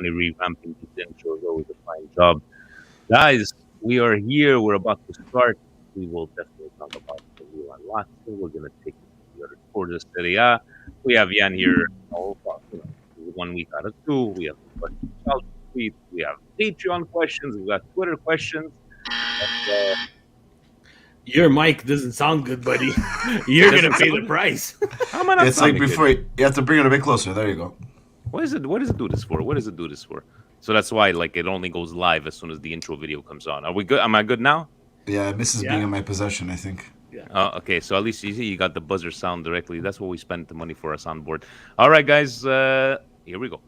Johnny revamping these intros, always a fine job. Guys, we are here. We're about to start. We will definitely talk about the Milan Lazio. We're going to take it to the other sports of Serie A. We have Jan here, about, 1 week out of 2. We have questions, tweets. We have Patreon questions. We've got Twitter questions. And, your mic doesn't sound good, buddy. You're going to pay the price. how am I not It's like sounding before good? you have to bring it a bit closer. There you go. What does it do this for? What does it do this for? So that's why it only goes live as soon as the intro video comes on. Are we good? Am I good now? Yeah, it misses being in my possession, I think. Yeah. Okay, so at least you got the buzzer sound directly. That's what we spent the money for, our soundboard. All right, guys, here we go.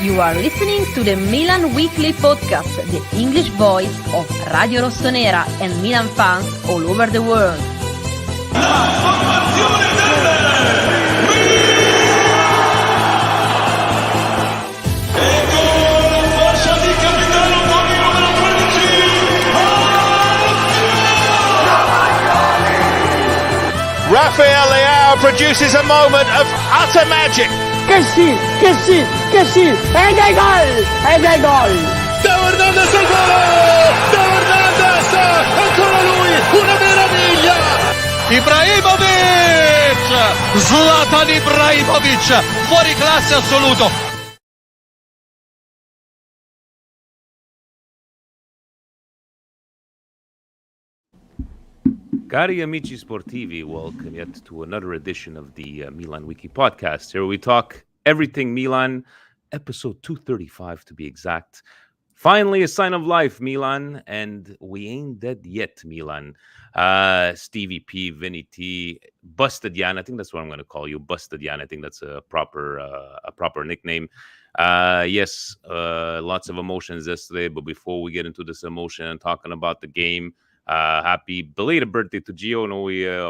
You are listening to the Milan Weekly Podcast, the English voice of Radio Rossonera and Milan fans all over the world. Rafael Leao produces a moment of utter magic. Che sì, ed è gol! Teo Hernandez al gol! Teo Hernandez, ancora lui, una meraviglia! Ibrahimovic! Zlatan Ibrahimovic, fuori classe assoluto! Cari amici sportivi, welcome yet to another edition of the Milan Weekly Podcast. Here we talk everything Milan, episode 235 to be exact. Finally, a sign of life, Milan, and we ain't dead yet, Milan. Stevie P, Vinny T, Busted Jan, I think that's what I'm going to call you, Busted Jan. I think that's a proper nickname. Yes, lots of emotions yesterday, but before we get into this emotion and talking about the game, happy belated birthday to Gio. No,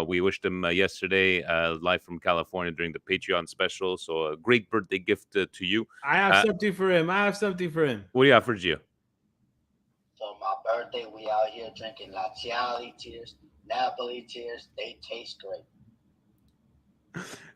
we wished him yesterday, live from California during the Patreon special. So a great birthday gift to you. I have something for him. What do you have for Gio? So my birthday, we out here drinking Lazio tears, Napoli tears. They taste great.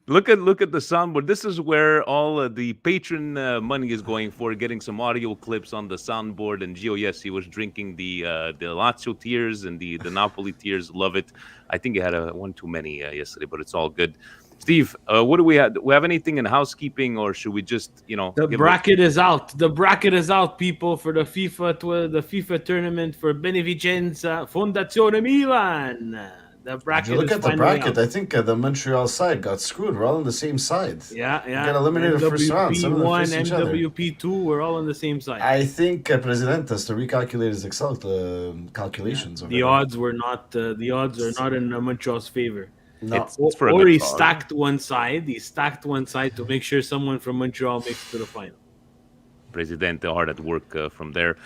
Look at the soundboard. This is where all the patron money is going for, getting some audio clips on the soundboard. And Gio, yes, he was drinking the Lazio tears and the Napoli tears. Love it. I think he had one too many yesterday, but it's all good. Steve, what do we have? Do we have anything in housekeeping, or should we just, The bracket is out. The bracket is out, people, for the FIFA tournament for Beneficenza Fondazione Milan. The bracket. If you look at the bracket, I think the Montreal side got screwed. We're all on the same side. Yeah. Got eliminated first round. Some of them MWP1, faced each other. MWP2, we're all on the same side. I think President has to recalculate his Excel calculations. The odds were not. The odds are not in Montreal's favor. No. It's for a Or good he cause. stacked one side. He stacked one side to make sure someone from Montreal makes it to the final. Presidente hard at work from there.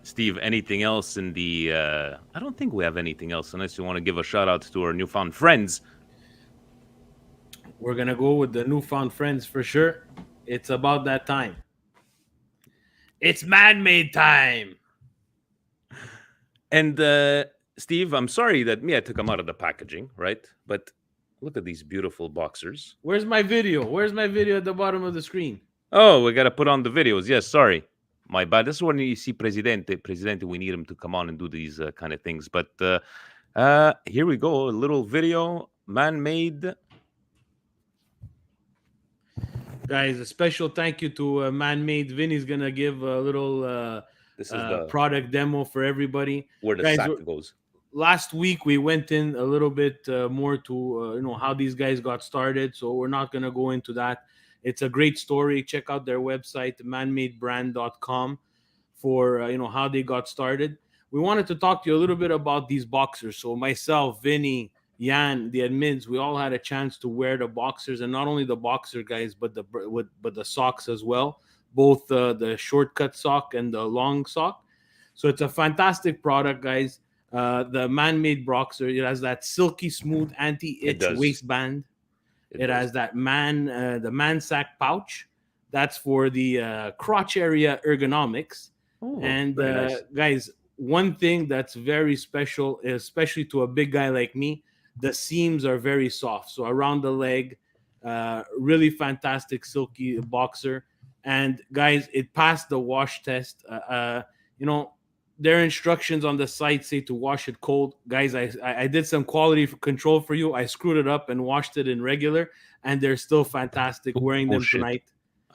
Steve, anything else in the... I don't think we have anything else, unless you want to give a shout out to our newfound friends. We're going to go with the newfound friends for sure. It's about that time. It's man-made time. And Steve, I'm sorry that I took them out of the packaging, right? But look at these beautiful boxers. Where's my video? Where's my video at the bottom of the screen? Oh, we got to put on the videos. Yes, sorry. My bad. This is when you see Presidente, we need him to come on and do these kind of things. But here we go. A little video, man-made. Guys, a special thank you to Man-Made. Vinny's going to give a little This is the product demo for everybody. where the Guys, sack goes. Last week, we went in a little bit more to how these guys got started. So we're not going to go into that. It's a great story. Check out their website, manmadebrand.com, for how they got started. We wanted to talk to you a little bit about these boxers. So myself, Vinny, Jan, the admins, we all had a chance to wear the boxers, and not only the boxer guys, but the socks as well, both the shortcut sock and the long sock. So it's a fantastic product, guys. The man-made boxer, it has that silky smooth anti-itch waistband. It has that the man sack pouch. That's for the crotch area ergonomics. Oh, and very nice. guys, one thing that's very special, especially to a big guy like me, the seams are very soft. So around the leg, really fantastic silky boxer. And guys, it passed the wash test. You know, their instructions on the site say to wash it cold. Guys, I did some quality control for you. I screwed it up and washed it in regular, and they're still fantastic. Wearing them Bullshit. tonight.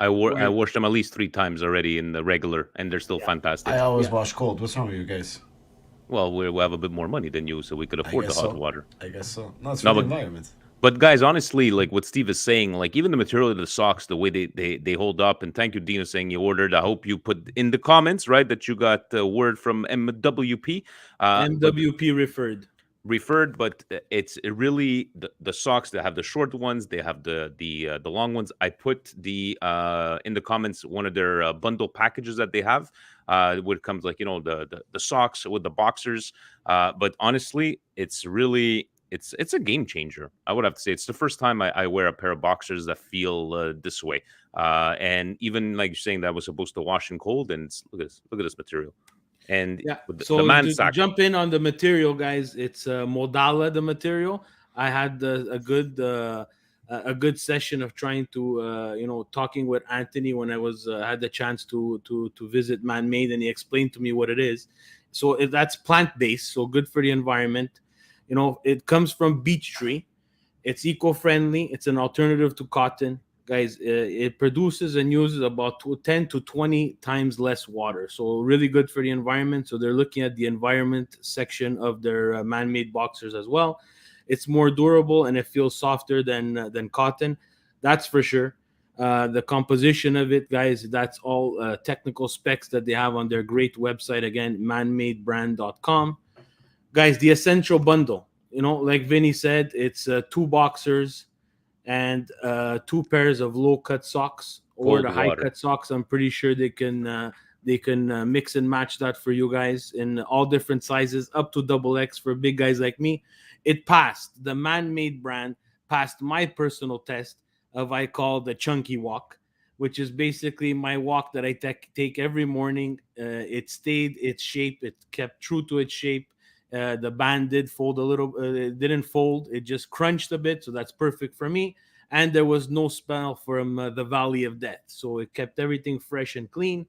I washed them at least 3 times already in the regular, and they're still fantastic. I always wash cold. What's wrong with you guys? Well, we have a bit more money than you, so we could afford the guess hot so. water. I guess so. No, it's No, for the but- environment. But guys, honestly, like what Steve is saying, like even the material of the socks, the way they hold up, and thank you, Dino, saying you ordered. I hope you put in the comments, right, that you got the word from MWP. MWP referred. But it's really the socks. They have the short ones, they have the long ones. I put the in the comments one of their bundle packages that they have, where it comes like, you know, the socks with the boxers. But honestly, it's really it's a game changer. I would have to say it's the first time I wear a pair of boxers that feel this way. And even like you're saying that was supposed to wash in cold, and look at this material. And Yeah. with So the man to sack. jump in on the material, guys, it's Modala, the material. I had a good session of trying to talking with Anthony when I was had the chance to visit Man Made, and he explained to me what it is. So that's plant based, so good for the environment. You know, it comes from beech tree. It's eco-friendly. It's an alternative to cotton. Guys, it produces and uses about 10 to 20 times less water. So really good for the environment. So they're looking at the environment section of their man-made boxers as well. It's more durable and it feels softer than cotton. That's for sure. The composition of it, guys, that's all technical specs that they have on their great website. Again, manmadebrand.com. Guys, the essential bundle, you know, like Vinny said, it's 2 boxers and 2 pairs of low cut socks or Cold the high water. cut socks. I'm pretty sure they can mix and match that for you guys in all different sizes, up to XXX for big guys like me. It passed. The Man-Made brand passed my personal test of I call the chunky walk, which is basically my walk that I take every morning. It stayed its shape. It kept true to its shape. The band did fold a little. It didn't fold. It just crunched a bit. So that's perfect for me. And there was no smell from the Valley of Death. So it kept everything fresh and clean.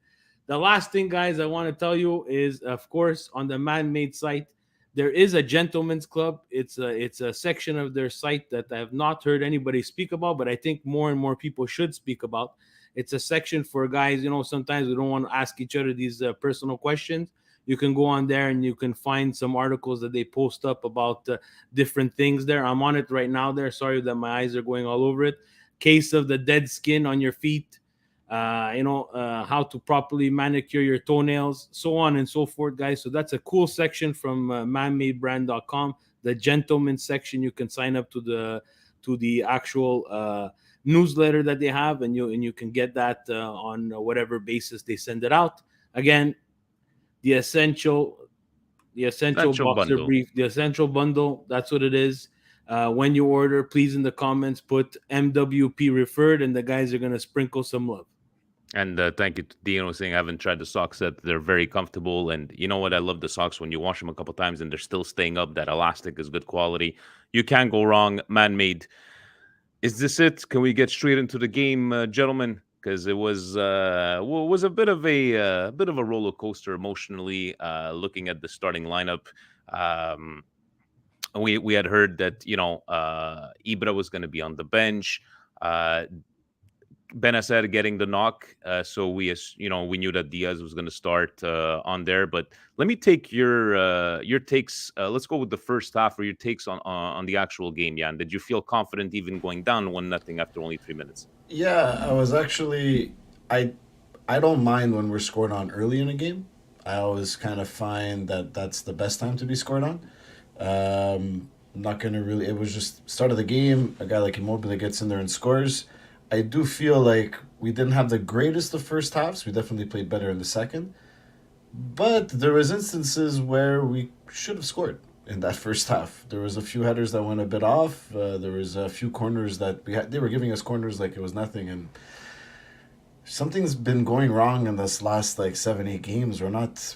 The last thing, guys, I want to tell you is, of course, on the Man-Made site, there is a gentleman's club. It's a section of their site that I have not heard anybody speak about, but I think more and more people should speak about. It's a section for guys, you know, sometimes we don't want to ask each other these personal questions. You can go on there and you can find some articles that they post up about different things there. I'm on it right now there. Sorry that my eyes are going all over it. Case of the dead skin on your feet. How to properly manicure your toenails, so on and so forth, guys. So that's a cool section from manmadebrand.com. The gentleman section, you can sign up to the actual newsletter that they have, and you can get that on whatever basis they send it out. Again, the essential boxer bundle. brief, the essential bundle. That's what it is. When you order, please in the comments put MWP referred, and the guys are gonna sprinkle some love. And thank you to Dino saying I haven't tried the socks yet. They're very comfortable. And you know what? I love the socks when you wash them a couple times and they're still staying up. That elastic is good quality. You can't go wrong. Man-made. Is this it? Can we get straight into the game, gentlemen? Because it was a bit of a roller coaster emotionally. Looking at the starting lineup, we had heard that Ibra was going to be on the bench. Benacer getting the knock, so we knew that Diaz was going to start on there. But let me take your takes. Let's go with the first half, or your takes on the actual game. Jan, did you feel confident even going down 1-0 after only 3 minutes? Yeah, I was actually I don't mind when we're scored on early in a game. I always kind of find that that's the best time to be scored on. Not gonna really. It was just start of the game. A guy like Immobile gets in there and scores. I do feel like we didn't have the greatest of first halves. We definitely played better in the second. But there was instances where we should have scored in that first half. There was a few headers that went a bit off. There was a few corners that they were giving us corners like it was nothing. And something's been going wrong in this last like 7-8 games. We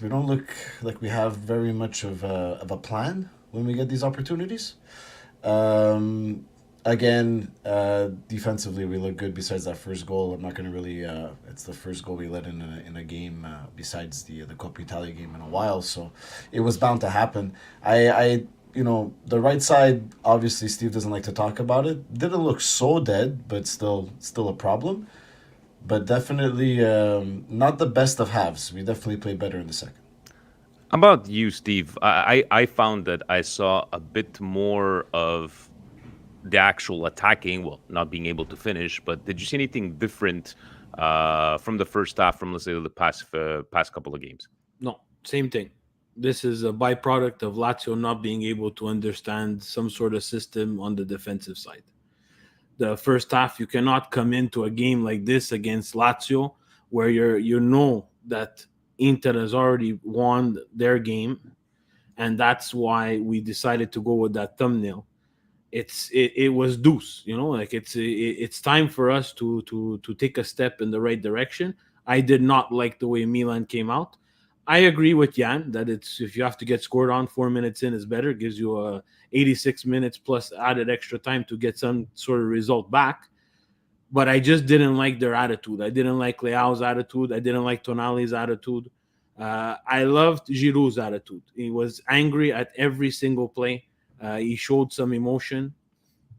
don't look like we have very much of a plan when we get these opportunities. Again, defensively we look good. Besides that first goal, I'm not going to really. It's the first goal we let in a game besides the Coppa Italia game in a while. So it was bound to happen. I the right side. Obviously, Steve doesn't like to talk about it. Didn't look so dead, but still a problem. But definitely not the best of halves. We definitely played better in the second. How about you, Steve? I found that I saw a bit more of the actual attacking, well, not being able to finish, but did you see anything different from the first half from, let's say, the past couple of games? No, same thing. This is a byproduct of Lazio not being able to understand some sort of system on the defensive side. The first half, you cannot come into a game like this against Lazio where you know that Inter has already won their game, and that's why we decided to go with that thumbnail. It was deuce, like it's time for us to take a step in the right direction. I did not like the way Milan came out. I agree with Jan that if you have to get scored on 4 minutes in is better. It gives you 86 minutes plus added extra time to get some sort of result back. But I just didn't like their attitude. I didn't like Leao's attitude. I didn't like Tonali's attitude. I loved Giroud's attitude. He was angry at every single play. He showed some emotion.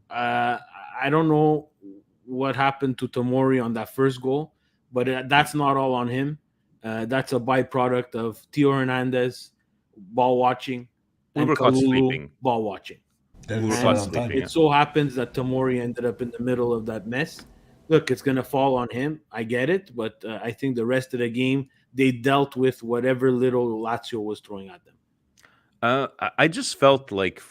I don't know what happened to Tomori on that first goal, but that's not all on him. That's a byproduct of Theo Hernandez ball watching and Kalulu ball watching. It so happens that Tomori ended up in the middle of that mess. Look, it's going to fall on him. I get it, but I think the rest of the game, they dealt with whatever little Lazio was throwing at them. I just felt like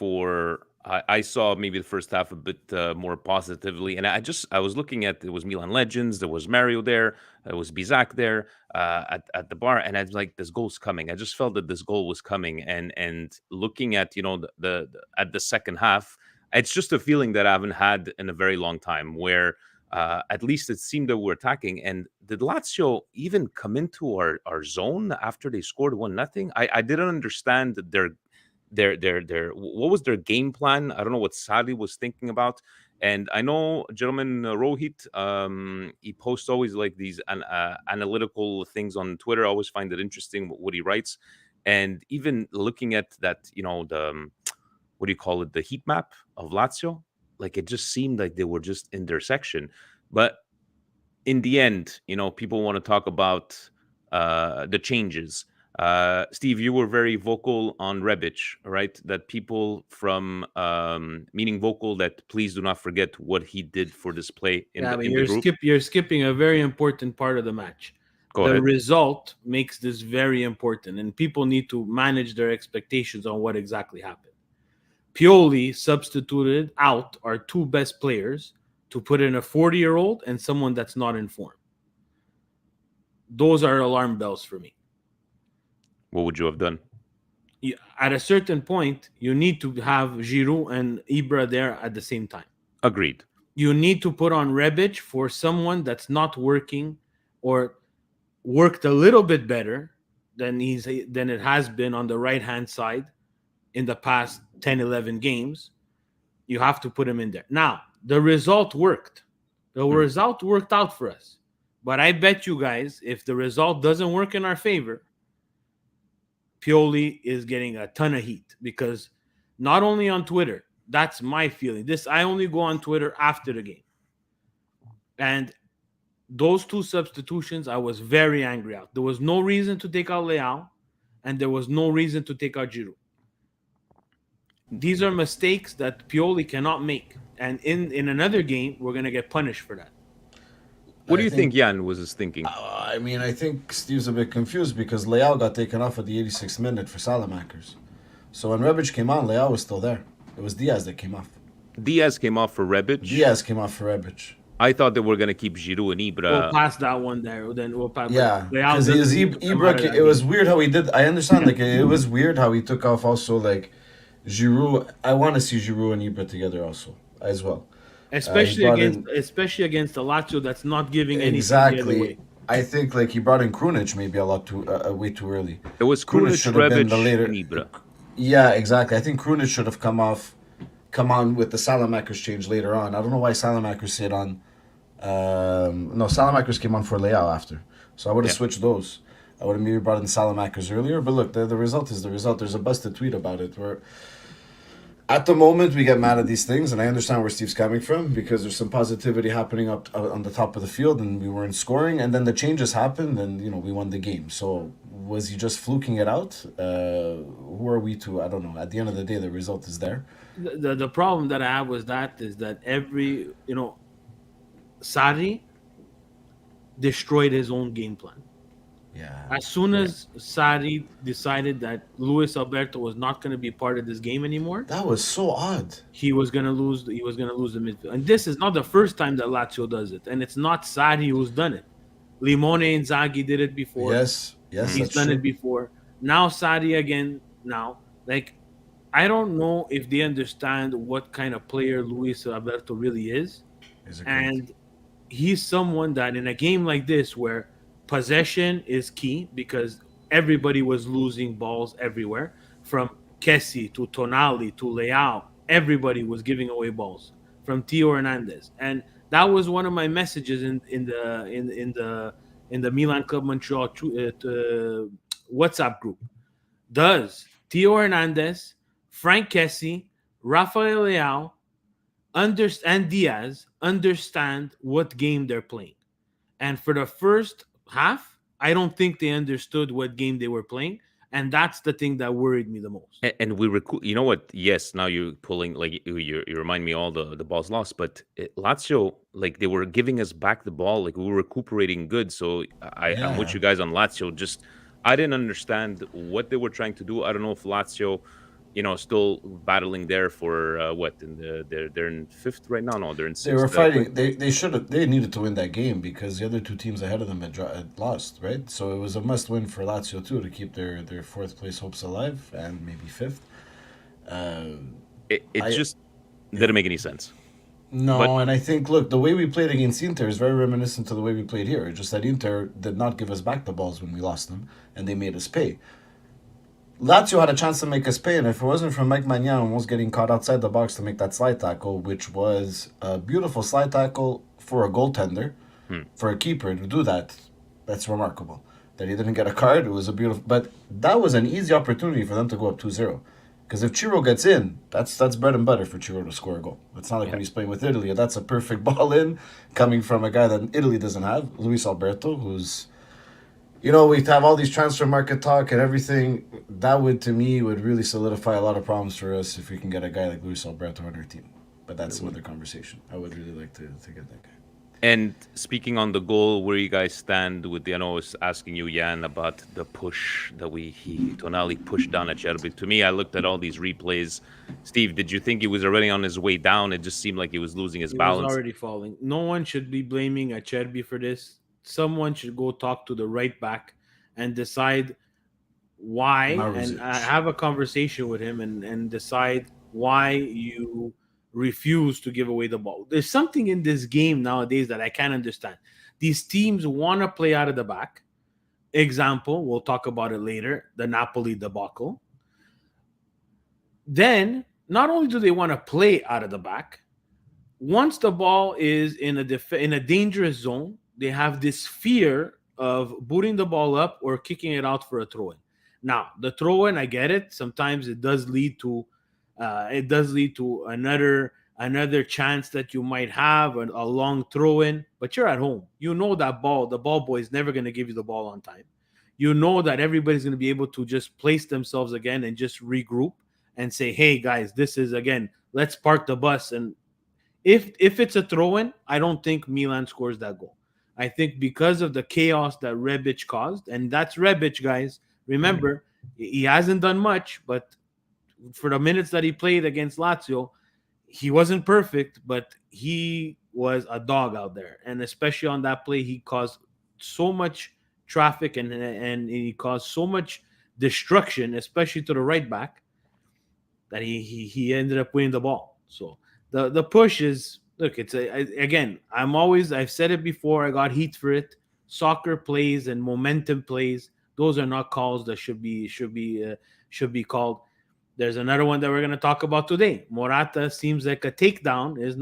I saw maybe the first half a bit more positively, and I was looking at, it was Milan legends, there was Mario there, there was Bizak there at the bar, and I was like, this goal's coming. I just felt that this goal was coming, and looking at the at the second half, it's just a feeling that I haven't had in a very long time, where at least it seemed that we're attacking. And did Lazio even come into our zone after they scored 1-0? I didn't understand their what was their game plan. I don't know what Sadi was thinking about. And I know, gentleman, Rohit, he posts always like these analytical things on Twitter. I always find it interesting what he writes. And even looking at that, the what do you call it, the heat map of Lazio, like it just seemed like they were just in their section. But in the end, people want to talk about the changes. Steve, you were very vocal on Rebic, right? That people from meaning vocal that please do not forget what he did for this play in the group. You're skipping a very important part of the match. Go ahead. Result makes this very important, and people need to manage their expectations on what exactly happened. Pioli substituted out our two best players to put in a 40-year-old and someone that's not in form. Those are alarm bells for me. What would you have done? At a certain point, you need to have Giroud and Ibra there at the same time. Agreed. You need to put on Rebic for someone that's not working or worked a little bit better than it has been on the right-hand side in the past 10, 11 games. You have to put him in there. Now, the result worked. The result worked out for us. But I bet you guys, if the result doesn't work in our favor, Pioli is getting a ton of heat, because not only on Twitter, that's my feeling. I only go on Twitter after the game. And those two substitutions, I was very angry out. There was no reason to take out Leao, and there was no reason to take out Giroud. These are mistakes that Pioli cannot make. And in another game, we're going to get punished for that. What do you think Jan was his thinking? I think Steve's a bit confused because Leao got taken off at the 86th minute for Salamakers. So when Rebic came on, Leao was still there. It was Diaz that came off. Diaz came off for Rebic? Diaz came off for Rebic. I thought they were going to keep Giroud and Ibra. We'll pass that one there. Then we'll pass. Yeah, because Ibra, it was weird how he did. I understand, it was weird how he took off also, Giroud. I want to see Giroud and Ibra together also, as well. Especially against the Lazio that's not giving anything exactly. the other way. I think like he brought in Krunic maybe a lot too way too early. It was Krunic Krunic, should have been the Rebic, later. and Ibra. Yeah, exactly. I think Krunic should have come on with the Salamakers change later on. I don't know why Salamakers stayed on. No, Salamakers came on for Leao after, so I would have Yeah. switched those. I would have maybe brought in Salamakers earlier. But look, the result is the result. There's a busted tweet about it where at the moment we get mad at these things, and I understand where Steve's coming from because there's some positivity happening up on the top of the field, and we weren't scoring, and then the changes happened, and we won the game. So was he just fluking it out? Who are we to? I don't know. At the end of the day, the result is there. The problem that I have with that is that every Sarri destroyed his own game plan. Yeah. As soon as Sarri decided that Luis Alberto was not going to be part of this game anymore, That was so odd. he was going to lose. He was going to lose the midfield. And this is not the first time that Lazio does it, and it's not Sarri who's done it. Limone Inzaghi did it before. Yes, He's that's done true. it before. Now Sarri again. Now, like, I don't know if they understand what kind of player Luis Alberto really is, He's a great- and he's someone that in a game like this where possession is key because everybody was losing balls everywhere, from Kessie to Tonali to Leao, everybody was giving away balls from Tio Hernandez, and that was one of my messages in the Milan Club Montreal WhatsApp group. Does Tio Hernandez, Frank Kessie, Rafael Leao, and Diaz understand what game they're playing? And for the first half, I don't think they understood what game they were playing, and that's the thing that worried me the most. And we you know what? Yes, now you're pulling like you remind me all the balls lost, but Lazio, like, they were giving us back the ball, like we were recuperating good. So I'm with Yeah. you guys on Lazio. Just I didn't understand what they were trying to do. I don't know if Lazio, still battling there for what in they're in fifth right now. No, they're in They sixth. were fighting. They needed to win that game because the other two teams ahead of them had lost, right? So it was a must win for Lazio too to keep their fourth place hopes alive and maybe fifth. It I- just didn't make any sense. No, But- and I think look, the way we played against Inter is very reminiscent to the way we played here. Just that Inter did not give us back the balls when we lost them, and they made us pay. Lazio had a chance to make us pay, and if it wasn't for Mike Magnan almost getting caught outside the box to make that slide tackle, which was a beautiful slide tackle for a goaltender, for a keeper to do that, that's remarkable. That he didn't get a card, it was a beautiful... But that was an easy opportunity for them to go up 2-0. Because if Chiro gets in, that's bread and butter for Chiro to score a goal. It's not like when he's playing with Italy. That's a perfect ball in, coming from a guy that Italy doesn't have, Luis Alberto, who's... we have all these transfer market talk and everything. That to me, would really solidify a lot of problems for us if we can get a guy like Luis Alberto on our team. But that's another conversation. I would really like to get that guy. And speaking on the goal, where you guys stand with I know I was asking you, Jan, about the push that Tonali pushed down at Cherby. To me, I looked at all these replays. Steve, did you think he was already on his way down? It just seemed like he was losing his He balance. was already falling. No one should be blaming Acerbi for this. Someone should go talk to the right back and decide why, and have a conversation with him and decide why you refuse to give away the ball. There's something in this game nowadays that I can't understand. These teams want to play out of the back. Example, we'll talk about it later, the Napoli debacle. Then, not only do they want to play out of the back, once the ball is in a dangerous zone, they have this fear of booting the ball up or kicking it out for a throw-in. Now, the throw-in, I get it. Sometimes it does lead to another chance that you might have, a long throw-in. But you're at home. You know that the ball boy is never going to give you the ball on time. You know that everybody's going to be able to just place themselves again and just regroup and say, "Hey guys, this is again. Let's park the bus." And if it's a throw-in, I don't think Milan scores that goal. I think because of the chaos that Rebic caused, and that's Rebic, guys. Remember, he hasn't done much, but for the minutes that he played against Lazio, he wasn't perfect, but he was a dog out there. And especially on that play, he caused so much traffic and he caused so much destruction, especially to the right back, that he ended up winning the ball. So the push is, look, it's again, I've said it before, I got heat for it. soccer plays and momentum plays. Those are not calls that should be called. There's another one that we're going to talk about today. Morata seems like a takedown is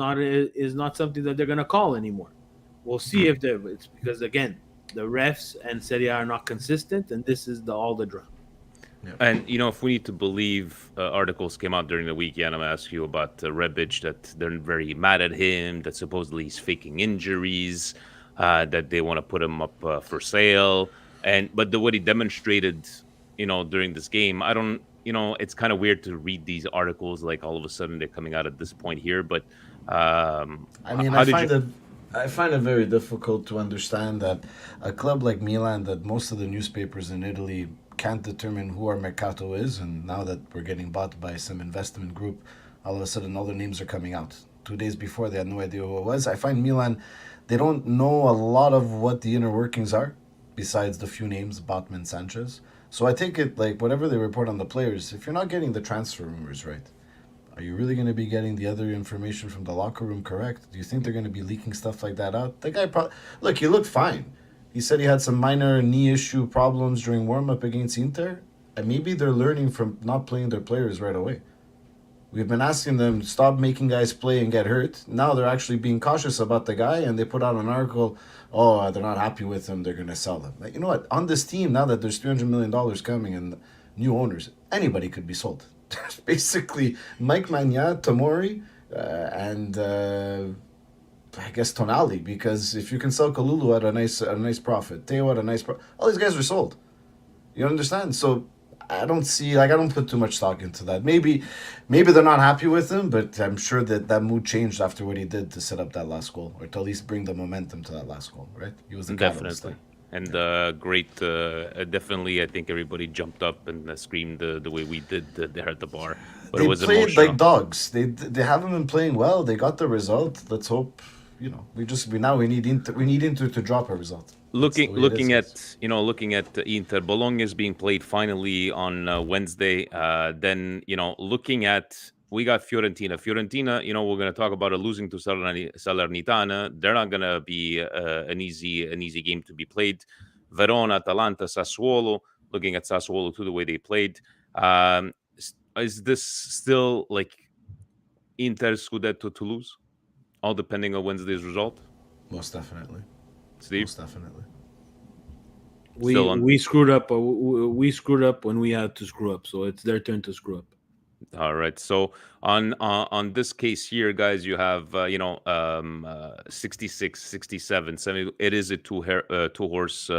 not something that they're going to call anymore. We'll see if it's because again the refs and Serie A are not consistent, and this is all the drama. Yeah. And if we need to believe articles came out during the weekend, I'm going to ask you about Rebic, that they're very mad at him, that supposedly he's faking injuries, that they want to put him up for sale. But what he demonstrated, during this game, I don't, it's kind of weird to read these articles like all of a sudden they're coming out at this point here. But I find it very difficult to understand that a club like Milan, that most of the newspapers in Italy can't determine who our mercato is, and now that we're getting bought by some investment group, all of a sudden all the names are coming out. 2 days before, they had no idea who it was. I find Milan, they don't know a lot of what the inner workings are, besides the few names, Botman, Sanchez. So I take it like whatever they report on the players, if you're not getting the transfer rumors right, are you really going to be getting the other information from the locker room correct? Do you think they're going to be leaking stuff like that out? The guy look, he looked fine. He said he had some minor knee issue problems during warm-up against Inter, and maybe they're learning from not playing their players right away. We've been asking them, stop making guys play and get hurt. Now they're actually being cautious about the guy, and they put out an article, they're not happy with him, they're going to sell him. Like, you know what? On this team, now that there's $300 million coming and new owners, anybody could be sold. There's basically Mike Magna, Tomori, and I guess Tonali, because if you can sell Kalulu at a nice profit, Teo at a nice profit, all these guys are sold. You understand? So I don't put too much stock into that. Maybe they're not happy with him, but I'm sure that mood changed after what he did to set up that last goal, or to at least bring the momentum to that last goal, right? He was the catalyst there. And great, definitely, I think everybody jumped up and screamed the way we did there at the bar. But they it was played emotional. like dogs. They haven't been playing well. They got the result. Let's hope. We need Inter to drop a result. Looking at Inter, Bologna is being played finally on Wednesday. Then looking at, we got Fiorentina. Fiorentina, we're going to talk about losing to Salernitana. They're not going to be an easy game to be played. Verona, Atalanta, Sassuolo. Looking at Sassuolo too, the way they played. Is this still like Inter Scudetto to lose? All depending on Wednesday's result? Most definitely. Steve? Most definitely. We screwed up. We screwed up when we had to screw up. So it's their turn to screw up. All right. So on this case here, guys, you have 66, 67, 70. It is a two-horse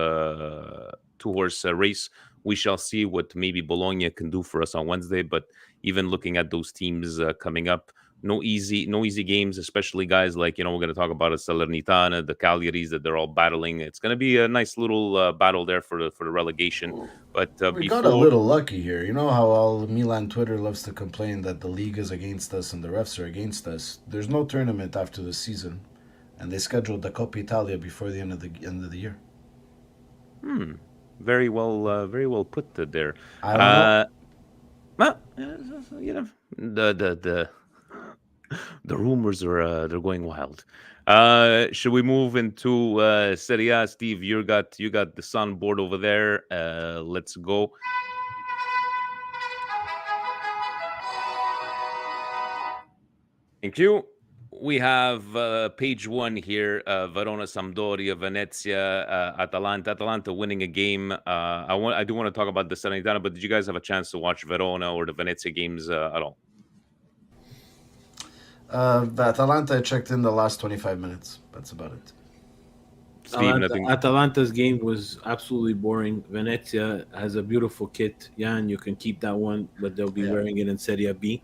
race. We shall see what maybe Bologna can do for us on Wednesday. But even looking at those teams coming up, no easy games, especially guys like, we're going to talk about Salernitana, the Cagliaris, that they're all battling. It's going to be a nice little battle there for the relegation. But we got a little lucky here. You know how all Milan Twitter loves to complain that the league is against us and the refs are against us. There's no tournament after the season, and they scheduled the Coppa Italia before the end of the year. Very well put there. I don't know. The rumors are they're going wild. Should we move into Serie A? Steve, you got the sun board over there. Let's go. Thank you. We have page 1 here: Verona, Sampdoria, Venezia, Atalanta. Atalanta winning a game. I do want to talk about the Salernitana, but did you guys have a chance to watch Verona or the Venezia games at all? The Atalanta, I checked in the last 25 minutes. That's about it. Steve, Atalanta's game was absolutely boring. Venezia has a beautiful kit. Jan, you can keep that one, but they'll be wearing it in Serie B.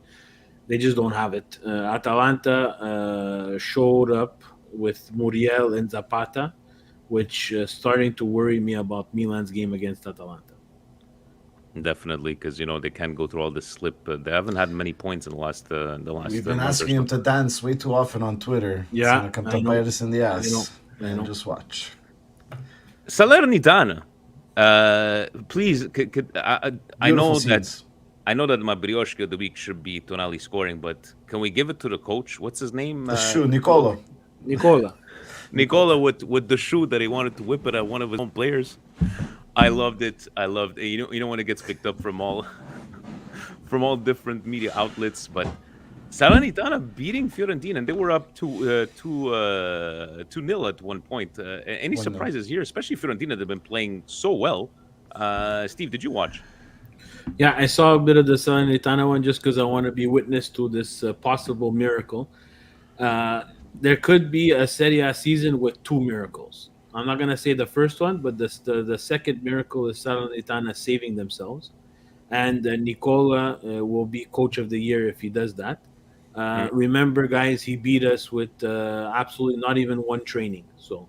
They just don't have it. Atalanta showed up with Muriel and Zapata, which is starting to worry me about Milan's game against Atalanta. Definitely, because they can't go through all this slip. They haven't had many points in the last. We've been asking him to dance way too often on Twitter. Yeah, it's gonna come to bite us in the ass. I know. Just watch. Salernitana, please. I know scenes. that my brioche of the week should be Tonali scoring, but can we give it to the coach? What's his name? Nicola. Nicola with the shoe that he wanted to whip it at one of his own players. I loved it. I loved it. You know when it gets picked up from all from all different media outlets, but Salernitana beating Fiorentina, and they were up 2-0 at one point. Any 1-0. surprises here, especially Fiorentina? They've been playing so well. Steve, did you watch? Yeah, I saw a bit of the Salernitana one just because I want to be witness to this possible miracle. There could be a Serie A season with two miracles. I'm not going to say the first one, but the second miracle is Salernitana saving themselves. And Nicola will be coach of the year if he does that. Remember, guys, he beat us with absolutely not even one training. So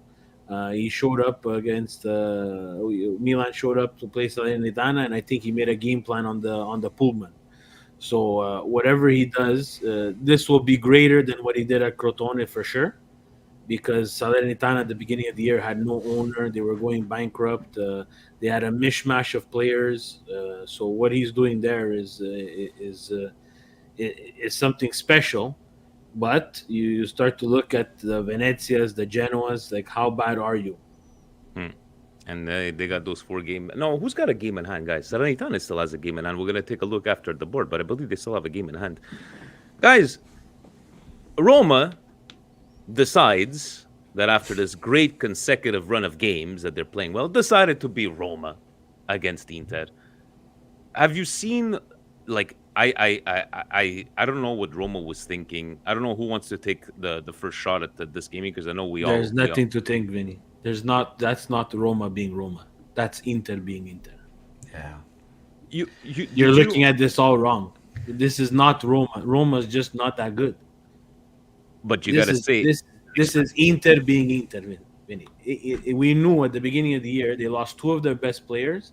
he showed up against Milan, showed up to play Salernitana, and I think he made a game plan on the Pullman. So whatever he does, this will be greater than what he did at Crotone for sure, because Salernitana at the beginning of the year had no owner. They were going bankrupt. They had a mishmash of players. So what he's doing there is something special. But you start to look at the Venezias, the Genoas, like how bad are you? And they got those 4 games. No, who's got a game in hand, guys? Salernitana still has a game in hand. We're going to take a look after the board, but I believe they still have a game in hand. Guys, Roma decides that after this great consecutive run of games that they're playing well, decided to be Roma against Inter. Have you seen, like, I don't know what Roma was thinking. I don't know who wants to take the first shot at this game, because I know There's nothing to think, Vinny. That's not Roma being Roma. That's Inter being Inter. Yeah. You're looking at this all wrong. This is not Roma. Roma's just not that good. But you got to say this is Inter being Inter, Vinny. We knew at the beginning of the year they lost 2 of their best players,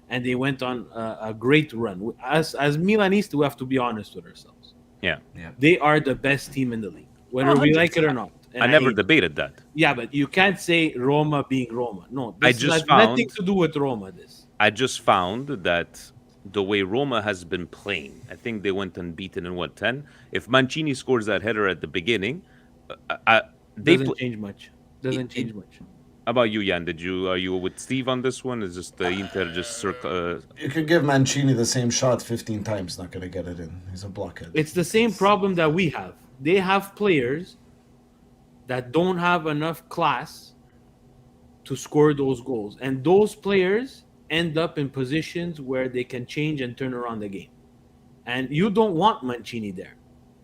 and they went on a great run. As Milanists, we have to be honest with ourselves. Yeah. They are the best team in the league, whether we like it or not. And I never debated that. Yeah, but you can't say Roma being Roma. No, I this just has found- nothing to do with Roma. I just found that the way Roma has been playing, I think they went unbeaten in 10. If Mancini scores that header at the beginning, Doesn't change much. Doesn't change much. How about you, Jan? Are you with Steve on this one? Is just Inter just You could give Mancini the same shot 15 times, not going to get it in. He's a blockhead. It's the same problem that we have. They have players that don't have enough class to score those goals. And those players end up in positions where they can change and turn around the game. And you don't want Mancini there.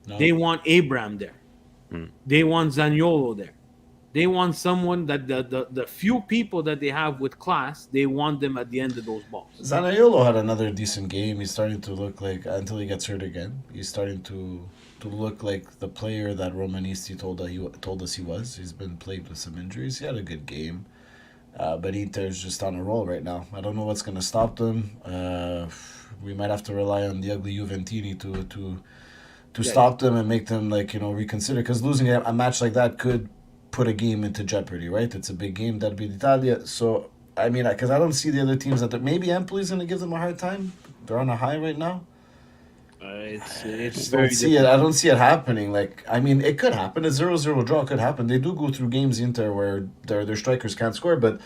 No. They want Abraham there. They want Zaniolo there. They want someone that the few people that they have with class, they want them at the end of those balls. Zaniolo had another decent game. He's starting to look like, until he gets hurt again, he's starting to look like the player that Romanisti told us he was. He's been plagued with some injuries. He had a good game. But Inter's just on a roll right now. I don't know what's going to stop them. We might have to rely on the ugly Juventini to stop them and make them reconsider. Because losing a match like that could put a game into jeopardy, right? It's a big game, Derby d'Italia. So, I mean, because I don't see the other teams maybe Empoli's going to give them a hard time. They're on a high right now. It's I don't see it. I don't see it happening. It could happen. A 0-0 draw could happen. They do go through games Inter where their strikers can't score, but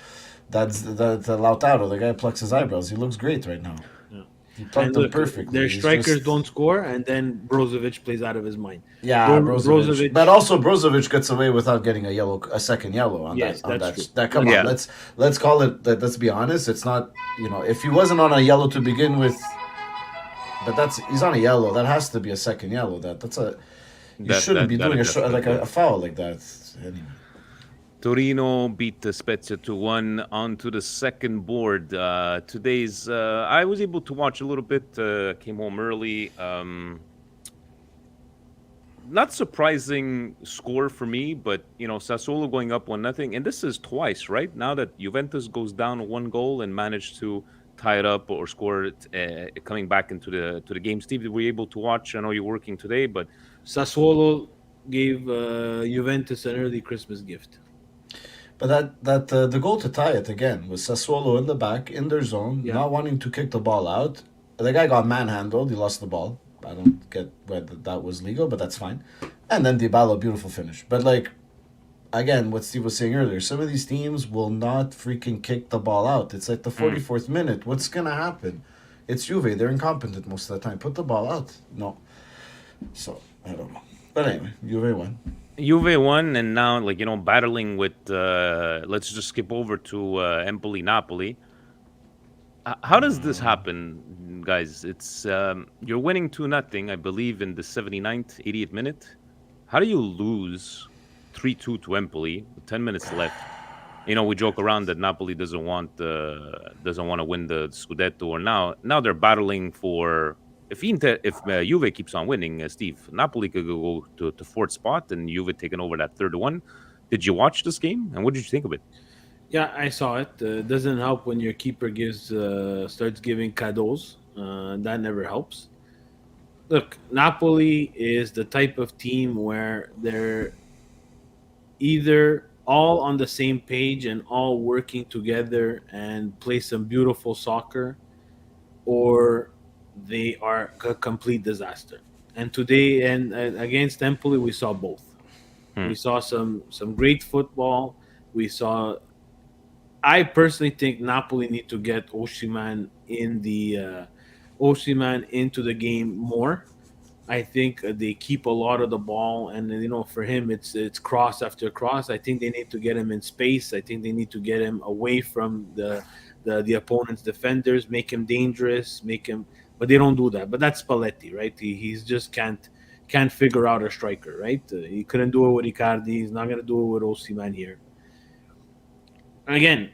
that's Lautaro. The guy plucks his eyebrows. He looks great right now. Yeah. He plucked them perfectly. Their strikers don't score, and then Brozovic plays out of his mind. Yeah, Brozovic. But also Brozovic gets away without getting a second yellow on yes, that. That's true. Come on, let's call it. Let's be honest. It's not. If he wasn't on a yellow to begin with. But he's on a yellow. That has to be a second yellow. You shouldn't be doing a foul like that. Anyway. Torino beat Spezia 2-1 onto the second board. Today's I was able to watch a little bit. Came home early. Not surprising score for me, but Sassuolo going up 1-0, and this is twice, right? Now that Juventus goes down 1 goal and managed to tie it up or score it coming back into the game. Steve, were you able to watch? I know you're working today, but Sassuolo gave Juventus an early Christmas gift. But the goal to tie it again was Sassuolo in the back, in their zone, not wanting to kick the ball out. The guy got manhandled. He lost the ball. I don't get whether that was legal, but that's fine. And then Dybala, beautiful finish. But again, what Steve was saying earlier, some of these teams will not freaking kick the ball out. It's like the 44th minute. What's going to happen? It's Juve. They're incompetent most of the time. Put the ball out. No. So, I don't know. But anyway, Juve won. Juve won, and now, battling with, let's just skip over to Empoli, Napoli. How does this happen, guys? It's you're winning 2-0, I believe, in the 79th, 80th minute. How do you lose 3-2 to Empoli with 10 minutes left? We joke around that Napoli doesn't want to win the Scudetto, or now they're battling for if Juve keeps on winning, Steve, Napoli could go to fourth spot and Juve taking over that third one. Did you watch this game, and what did you think of it? Yeah, I saw it. It doesn't help when your keeper starts giving cadeaux. That never helps. Look, Napoli is the type of team where they're either all on the same page and all working together and play some beautiful soccer, or they are a complete disaster. And today, and against Empoli, we saw both. We saw some great football. I personally think Napoli need to get Osimhen into the game more. I think they keep a lot of the ball, and for him, it's cross after cross. I think they need to get him in space. I think they need to get him away from the opponent's defenders, make him dangerous, but they don't do that. But that's Spalletti, right? He's just can't figure out a striker, right? He couldn't do it with Icardi. He's not gonna do it with Osimhen here. Again,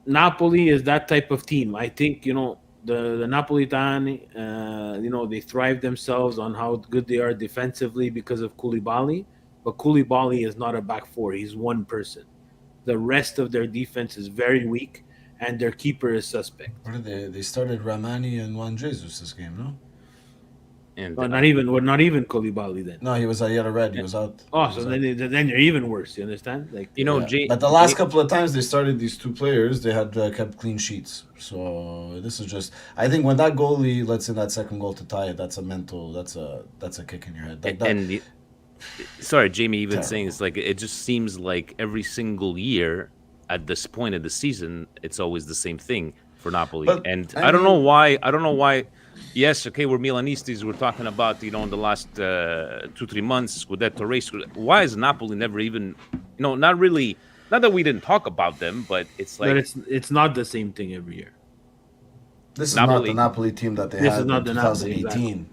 Napoli is that type of team. I think the Napolitani, they thrive themselves on how good they are defensively because of Koulibaly. But Koulibaly is not a back four. He's one person. The rest of their defense is very weak, and their keeper is suspect. What did they started Ramani and Juan Jesus this game, no? And Not even Koulibaly then. No, he had a red. He was out. Oh, so then you're even worse. You understand? But the last couple of times they started these two players, they had kept clean sheets. So this is just. I think when that goalie lets in that second goal to tie it, that's a kick in your head. Sorry, Jamie, even saying it's like it just seems like every single year at this point of the season, it's always the same thing for Napoli, I don't know why. Yes, okay, we're Milanistas. We're talking about, in the last 2-3 months, Scudetto race. Why is Napoli never even, not really, not that we didn't talk about them, but it's like... But it's not the same thing every year. This is not the Napoli team that they had in 2018,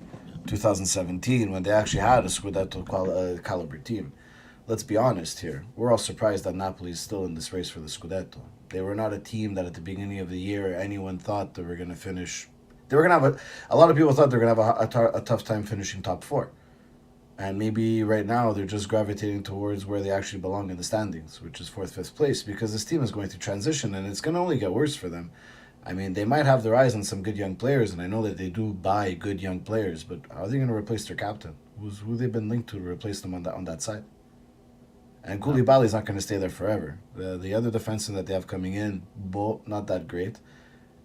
2017, when they actually had a Scudetto caliber team. Let's be honest here. We're all surprised that Napoli is still in this race for the Scudetto. They were not a team that at the beginning of the year anyone thought they were going to finish... They were going to have a lot of people thought they were going to have a tough time finishing top four. And maybe right now they're just gravitating towards where they actually belong in the standings, which is 4th, 5th place, because this team is going through transition and it's going to only get worse for them. I mean, they might have their eyes on some good young players, and I know that they do buy good young players, but how are they going to replace their captain? Who they've been linked to replace them on that side? And Koulibaly's not going to stay there forever. The other defenseman that they have coming in, not that great.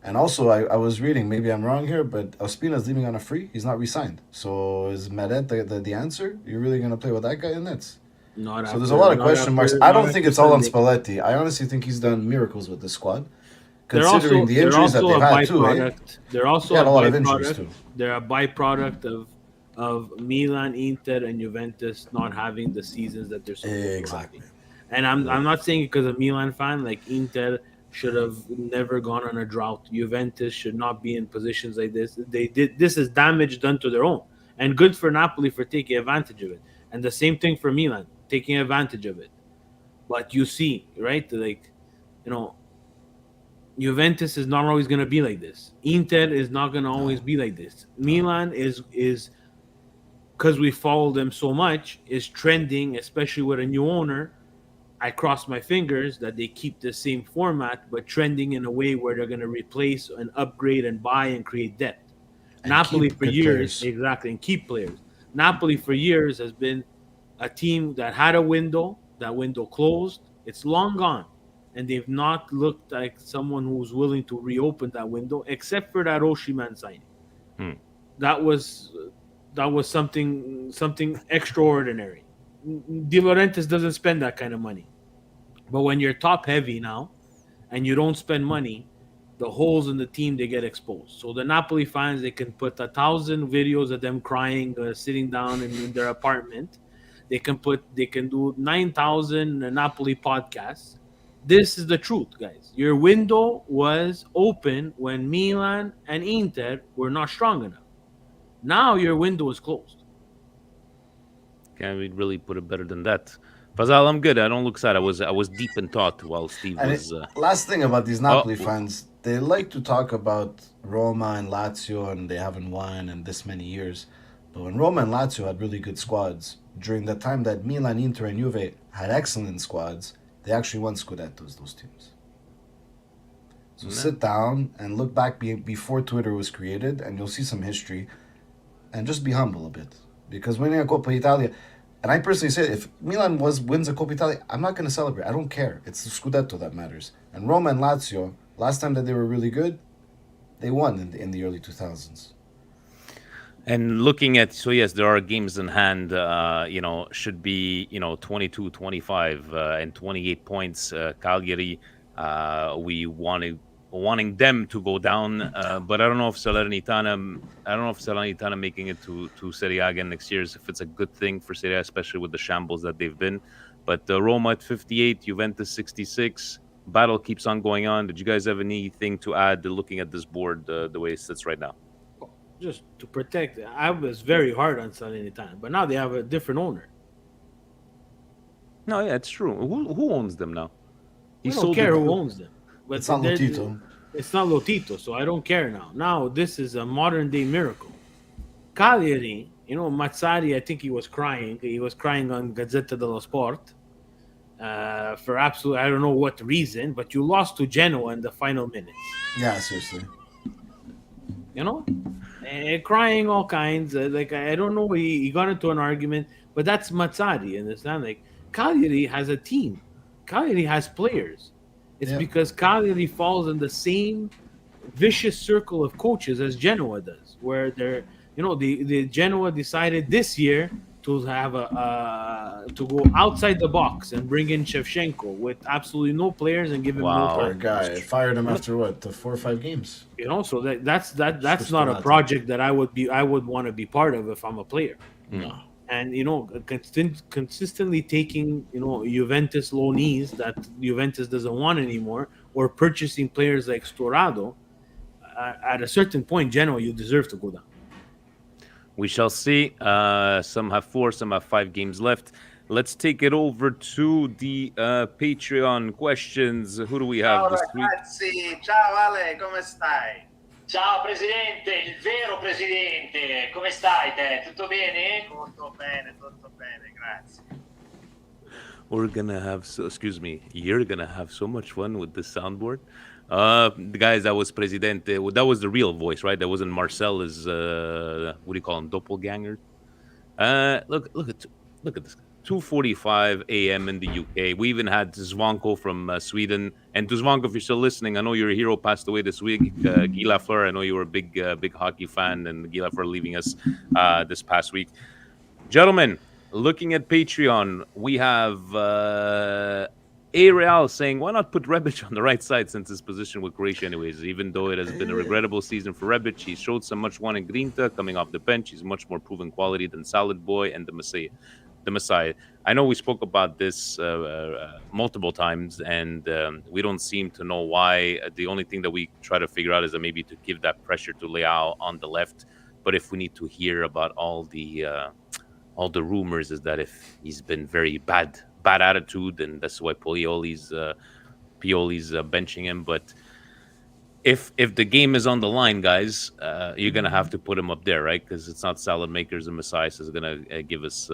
And also, I was reading, maybe I'm wrong here, but Ospina's leaving on a free. He's not re-signed. So is Meret the answer? You're really going to play with that guy in nets? So there's a lot of question marks. I don't think it's all on Spalletti. I honestly think he's done miracles with the squad, considering the injuries that they've had too. They're also a lot of injuries too. They're a byproduct of Milan, Inter, and Juventus not having the seasons that they're supposed to have. And I'm not saying it because of Milan fan. Like Inter should have never gone on a drought. Juventus should not be in positions like this. This is damage done to their own. And good for Napoli for taking advantage of it. And the same thing for Milan, taking advantage of it. But you see, right? Juventus is not always going to be like this. Inter is not going to always be like this. Milan is because we follow them so much, is trending, especially with a new owner. I cross my fingers that they keep the same format, but trending in a way where they're going to replace and upgrade and buy and create depth. And Napoli for years, exactly, and keep players. Napoli for years has been a team that had a window. That window closed. It's long gone, and they've not looked like someone who's willing to reopen that window, except for that Osimhen signing. That was something extraordinary. De Laurentiis doesn't spend that kind of money. But when you're top heavy now and you don't spend money, the holes in the team, they get exposed. So the Napoli fans, they can put 1,000 videos of them crying, sitting down in their apartment. They can do 9,000 Napoli podcasts. This is the truth, guys. Your window was open when Milan and Inter were not strong enough. Now your window is closed. Can we really put it better than that? Fazal, I'm good. I don't look sad. I was deep in thought while Steve And was. last thing about these Napoli Oh. fans, they like to talk about Roma and Lazio and they haven't won in this many years. But when Roma and Lazio had really good squads, during the time that Milan, Inter, and Juve had excellent squads, they actually won Scudettos, those teams. So sit down and look back before Twitter was created, and you'll see some history. And just be humble a bit. Because winning a Coppa Italia, and I personally say, if Milan wins a Coppa Italia, I'm not going to celebrate. I don't care. It's the Scudetto that matters. And Roma and Lazio, last time that they were really good, they won in the early 2000s. And looking at, so yes, there are games in hand, should be, 22, 25, and 28 points. Cagliari, we wanting them to go down, but I don't know if Salernitana making it to Serie A again next year, if it's a good thing for Serie A, especially with the shambles that they've been. But Roma at 58, Juventus 66. Battle keeps on going on. Did you guys have anything to add looking at this board the way it sits right now? Just to protect it. I was very hard on Salernitana, but now they have a different owner. No, yeah, it's true. Who owns them now? I don't care who owns them. But It's not Lotito. It's not Lotito, so I don't care now. Now this is a modern day miracle. Cagliari, Mazzari, I think he was crying. He was crying on Gazzetta dello Sport for absolutely, I don't know what reason, but you lost to Genoa in the final minutes. Yeah, seriously. And crying all kinds. I don't know. He got into an argument, but that's Mazzari. Understand? Like Cagliari has a team. Cagliari has players. It's because Cagliari falls in the same vicious circle of coaches as Genoa does, where they're, the Genoa decided this year to have to go outside the box and bring in Shevchenko with absolutely no players and give him no Poor time. guy. Fired him after what, the 4 or 5 games? So that's not a project that I would want to be part of if I'm a player. No. And consistently taking Juventus loanees that Juventus doesn't want anymore, or purchasing players like Storado, at a certain point, Genoa, you deserve to go down. We shall see. Some have 4, some have 5 games left. Let's take it over to the Patreon questions. Who do we have this week? Ragazzi, ciao Ale, come stai? Ciao Presidente, il vero Presidente, come stai te? Tutto bene? Tutto bene, grazie. You're gonna have so much fun with this soundboard. Guys, that was Presidente. That was the real voice, right? That wasn't Marcel. What do you call him? Doppelganger. Look at this. 2:45 a.m. in the UK. We even had Zvanko from Sweden. And to Zvanko, if you're still listening, I know your hero passed away this week. Guy Lafleur, I know you were a big hockey fan, and Guy Lafleur leaving us this past week. Gentlemen, looking at Patreon, we have Real saying, why not put Rebic on the right side since his position with Croatia anyways? Even though it has been a regrettable season for Rebic, he showed some much wanted Grinta coming off the bench. He's much more proven quality than Salad Boy and the Messiah. I know we spoke about this multiple times, and we don't seem to know why. The only thing that we try to figure out is that maybe to give that pressure to Leao on the left. But if we need to hear about all the rumors, is that if he's been very bad attitude, and that's why Pioli's benching him. But if the game is on the line, guys, you're gonna have to put him up there, right? Because it's not salad makers and Messias is gonna give us.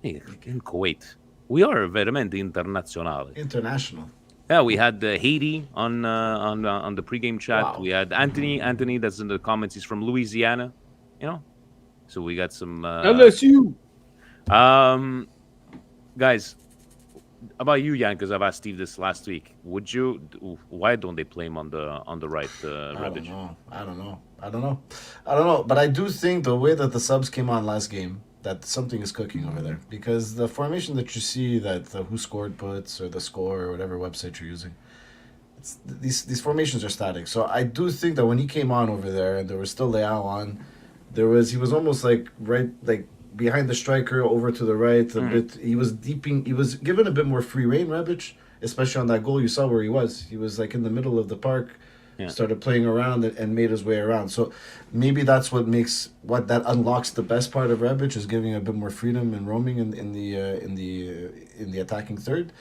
In Kuwait, we are veramente internazionale. International. Yeah, we had Haiti on the pregame chat. Wow. We had Anthony that's in the comments. He's from Louisiana, So we got some LSU. Guys. About you, Jan, because I've asked Steve this last week. Why don't they play him on the right? I don't know. But I do think the way that the subs came on last game, that something is cooking over there, because the formation that you see that the Who Scored puts or the Score or whatever website you're using, these formations are static. So I do think that when he came on over there and there was still Leao on, he was almost like behind the striker over to the right a bit. He was given a bit more free rein, Rebic, especially on that goal. You saw where he was like in the middle of the park. Yeah. Started playing around and made his way around. So maybe that's what unlocks the best part of Rebic, is giving a bit more freedom and roaming in the attacking third.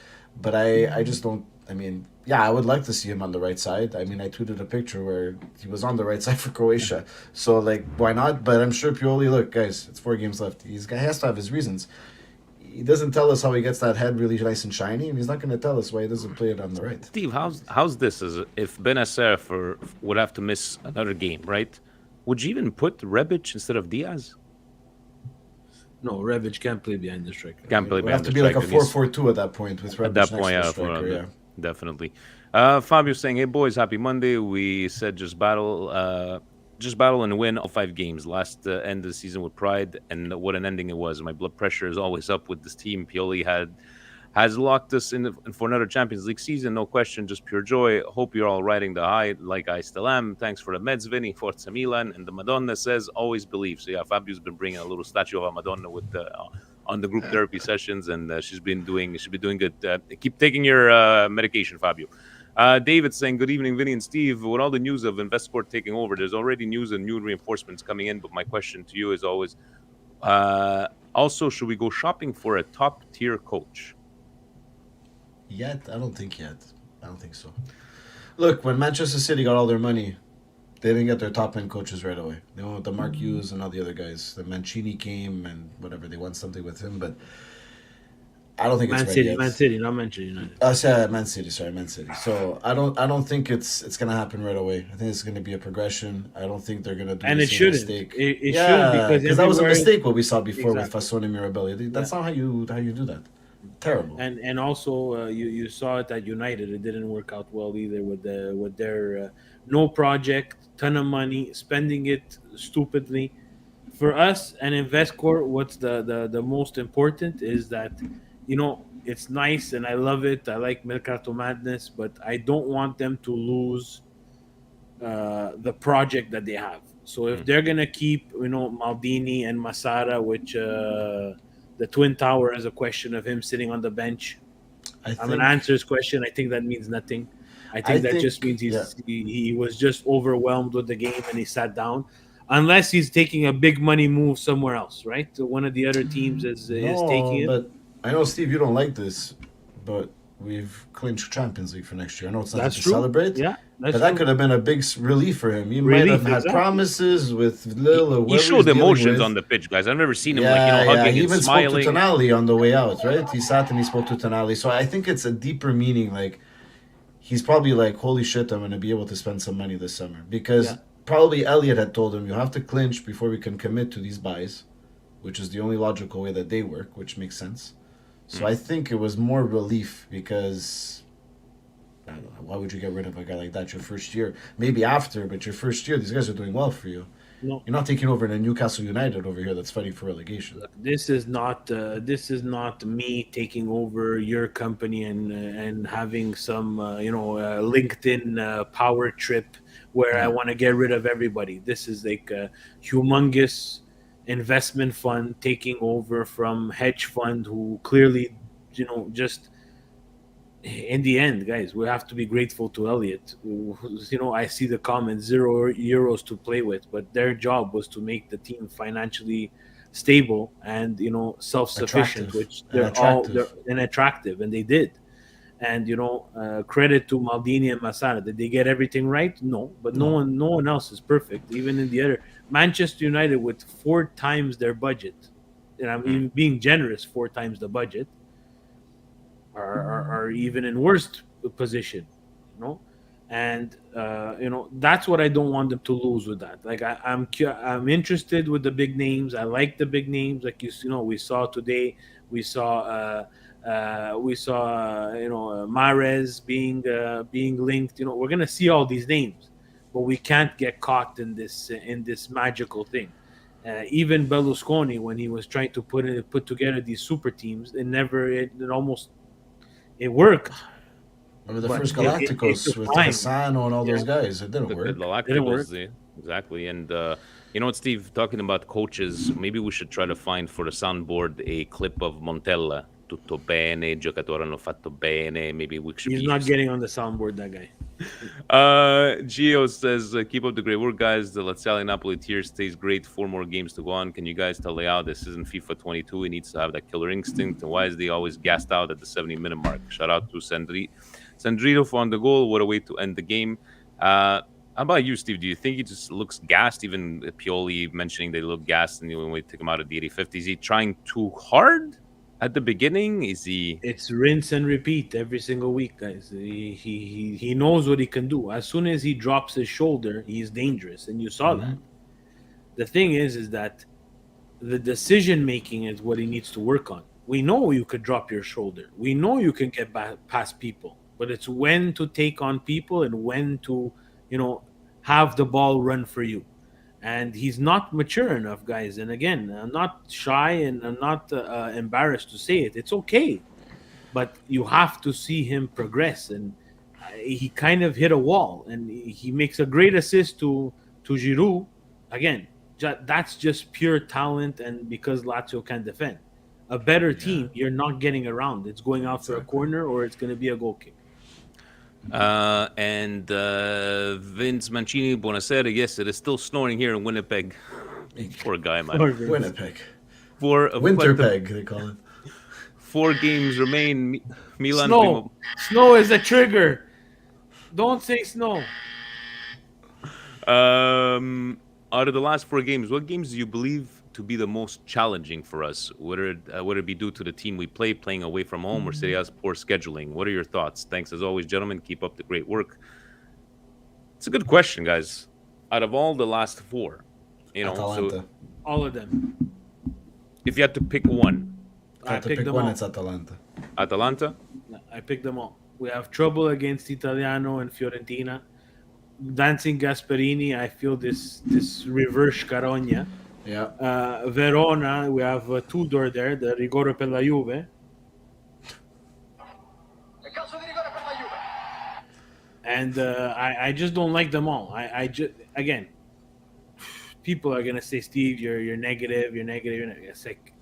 But I just don't. I mean, yeah, I would like to see him on the right side. I mean, I tweeted a picture where he was on the right side for Croatia. So like, why not? But I'm sure Pioli. Look, guys, it's 4 games left. He has to have his reasons. He doesn't tell us how he gets that head really nice and shiny, and he's not going to tell us why he doesn't play it on the right. Steve, how's this? As if Benacer would have to miss another game, right? Would you even put Rebic instead of Diaz? No, Rebic can't play behind the striker. Can't play behind the striker. It would have to be like a 4-4-2 at that point with Rebic at that point, next to the striker, yeah. Definitely. Fabio saying, "Hey boys, happy Monday." We said just battle and win all 5 games. Last end of the season with pride, and what an ending it was. My blood pressure is always up with this team. Pioli has locked us in for another Champions League season, no question. Just pure joy. Hope you're all riding the high like I still am. Thanks for the meds, Vinny. Forza Milan. And the Madonna says, always believe. So yeah, Fabio's been bringing a little statue of a Madonna with on the group therapy sessions, and she's been doing good. Keep taking your medication, Fabio. David saying, good evening, Vinny and Steve. With all the news of InvestCorp taking over, there's already news and new reinforcements coming in. But my question to you is always, also, should we go shopping for a top-tier coach? Yet? I don't think so. Look, when Manchester City got all their money, they didn't get their top-end coaches right away. They went with the Mark Hughes and all the other guys. The Mancini came and whatever, they won something with him, but I don't think it's ready yet. Man City, not Manchester United. Man City. So I don't think it's gonna happen right away. I think it's gonna be a progression. I don't think they're gonna do the same mistake. It shouldn't, because that was a mistake what we saw before with Fassone and Mirabelli. That's not how you do that. Terrible. And also you saw it at United. It didn't work out well either with their no project, ton of money, spending it stupidly. For us and InvestCorp, what's the most important is that, it's nice and I love it. I like Mercato Madness, but I don't want them to lose the project that they have. So if they're gonna keep, Maldini and Massara, which the Twin Tower is a question of him sitting on the bench. I'm going to answer his question. I think that means nothing. I think that just means he was just overwhelmed with the game and he sat down. Unless he's taking a big money move somewhere else, right? So one of the other teams is taking it. But I know, Steve, you don't like this, but we've clinched Champions League for next year. I know it's not to celebrate, but that could have been a big relief for him. He might have had promises with Lille. He showed emotions on the pitch, guys. I've never seen him hugging he and even smiling. Spoke to Tonali on the way out, right? He sat and he spoke to Tonali. So I think it's a deeper meaning. Like, he's probably like, holy shit, I'm going to be able to spend some money this summer. Because probably Elliot had told him, you have to clinch before we can commit to these buys, which is the only logical way that they work, which makes sense. So I think it was more relief because, I don't know, why would you get rid of a guy like that your first year? Maybe after, but your first year, these guys are doing well for you. No. You're not taking over in a Newcastle United over here that's fighting for relegation. Look, this is not me taking over your company and having some LinkedIn power trip where I want to get rid of everybody. This is like a humongous investment fund taking over from hedge fund who clearly, just in the end, guys, we have to be grateful to Elliot. I see the comments, €0 to play with, but their job was to make the team financially stable and, self-sufficient, which they're attractive, and they did. And, credit to Maldini and Massara. Did they get everything right? No, but no one else is perfect. Even in the other, Manchester United with 4 times their budget, and I'm even being generous, 4 times the budget, are even in worst position, and that's what I don't want them to lose with that. Like I'm interested with the big names. I like the big names, like we saw today. We saw Mahrez being linked. We're gonna see all these names, but we can't get caught in this magical thing. Even Berlusconi, when he was trying to put together these super teams, it worked. Remember the But first it Galacticos took with time. Cassano and all those guys? It didn't The work. Didn't work. Galacticos, exactly. And you know what, Steve? Talking about coaches, maybe we should try to find for the soundboard a clip of Montella. Tutto bene, giocatori hanno fatto bene. Maybe we should. He's not getting on the soundboard, that guy. Gio says, keep up the great work, guys. The Lazio Napoli tier stays great. 4 more games to go on. Can you guys tell Leao this isn't FIFA 22? He needs to have that killer instinct. And why is he always gassed out at the 70-minute mark? Shout out to Sandrito on the goal. What a way to end the game. How about you, Steve? Do you think he just looks gassed? Even Pioli mentioning they look gassed and when we take him out at the 85th. Is he trying too hard at the beginning? Is he? It's rinse and repeat every single week, guys. He knows what he can do. As soon as he drops his shoulder, he's dangerous, and you saw that. The thing is that the decision making is what he needs to work on. We know you could drop your shoulder. We know you can get past people, but it's when to take on people and when to, have the ball run for you. And he's not mature enough, guys. And again, I'm not shy and I'm not embarrassed to say it. It's okay. But you have to see him progress. And he kind of hit a wall. And he makes a great assist to Giroud. Again, that's just pure talent and because Lazio can defend. A better team, you're not getting around. It's going out for a corner or it's going to be a goal kick. And Vince Mancini, buonasera. Yes, it is still snoring here in Winnipeg. Poor guy, man. Winnipeg. Winterpeg, they call it. 4 games remain. Milan. Snow is a trigger. Don't say snow. Out of the last 4 games, what games do you believe to be the most challenging for us? Whether it be due to the team we play, playing away from home, or Serie A's poor scheduling? What are your thoughts? Thanks as always, gentlemen. Keep up the great work. It's a good question, guys. Out of all the last 4, Atalanta. All of them. If you had to pick one, I pick one. It's Atalanta. Atalanta. I picked them all. We have trouble against Italiano and Fiorentina. Dancing Gasperini, I feel this reverse Carogna. Yeah. Verona, we have Tudor there, the rigore per la Juve. And I just don't like them all. I just, again, people are gonna say, Steve, you're negative. It's like,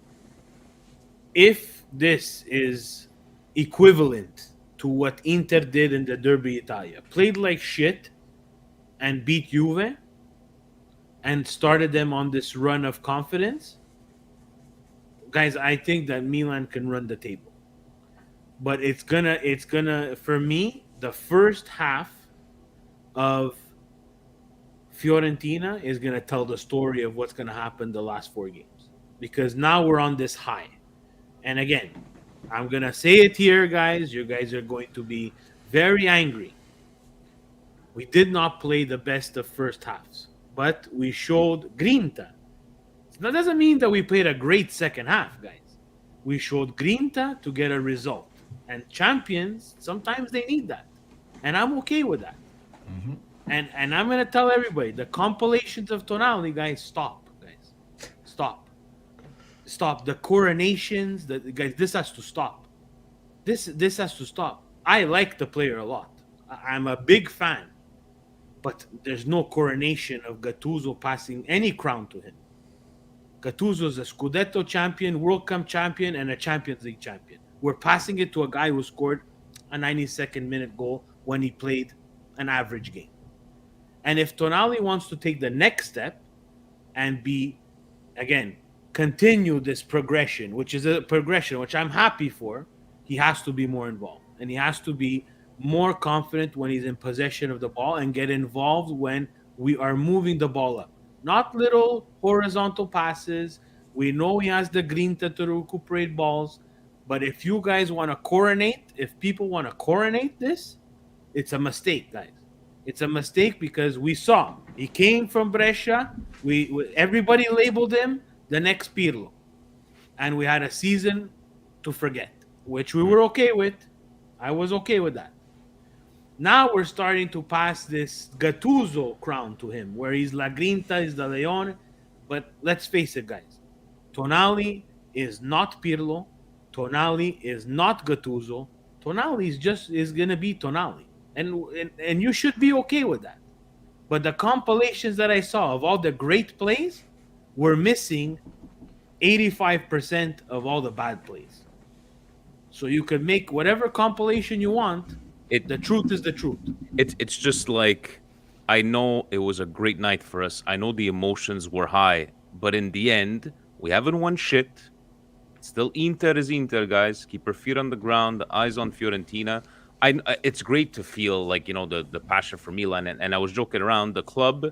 if this is equivalent to what Inter did in the Derby Italia, played like shit and beat Juve and started them on this run of confidence, guys, I think that Milan can run the table. But it's gonna for me, the first half of Fiorentina is gonna tell the story of what's gonna happen the last 4 games. Because now we're on this high. And again, I'm gonna say it here, guys. You guys are going to be very angry. We did not play the best of first halves, but we showed grinta. That doesn't mean that we played a great second half, guys. We showed grinta to get a result. And champions, sometimes they need that. And I'm okay with that. Mm-hmm. And I'm going to tell everybody, the compilations of Tonali, guys, stop, guys. Stop. The coronations, guys, this has to stop. This has to stop. I like the player a lot. I'm a big fan. But there's no coronation of Gattuso passing any crown to him. Gattuso is a Scudetto champion, World Cup champion, and a Champions League champion. We're passing it to a guy who scored a 92nd minute goal when he played an average game. And if Tonali wants to take the next step and continue this progression, which is a progression which I'm happy for, he has to be more involved. And he has to be more confident when he's in possession of the ball and get involved when we are moving the ball up. Not little horizontal passes. We know he has the grinta to recuperate balls. But if you guys want to coronate, if people want to coronate this, it's a mistake, guys. It's a mistake because we saw he came from Brescia. Everybody labeled him the next Pirlo. And we had a season to forget, which we were okay with. I was okay with that. Now we're starting to pass this Gattuso crown to him, where he's La Grinta, he's the Leone. But let's face it, guys. Tonali is not Pirlo. Tonali is not Gattuso. Tonali is gonna be Tonali, and you should be okay with that. But the compilations that I saw of all the great plays were missing 85% of all the bad plays. So you could make whatever compilation you want. The truth is the truth. It's just like, I know it was a great night for us. I know the emotions were high, but in the end, we haven't won shit. Still, Inter is Inter, guys. Keep your feet on the ground, the eyes on Fiorentina. It's great to feel like, the passion for Milan. And I was joking around. The club,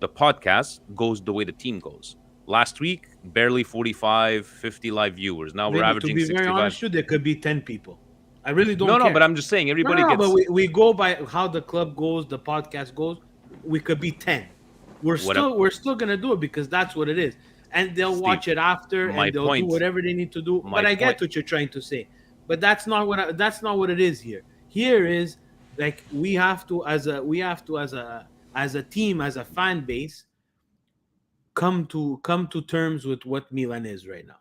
the podcast goes the way the team goes. Last week, barely 45, 50 live viewers. Now we're averaging 65. To be very honest with you, there could be 10 people. I really don't care. No, but I'm just saying, everybody gets... But we go by how the club goes, the podcast goes. We could be 10. We're still going to do it because that's what it is. And they'll watch it after, and they'll do whatever they need to do. But I get what you're trying to say. But that's not what it is here. Here is like we have to as a team, as a fan base, come to terms with what Milan is right now.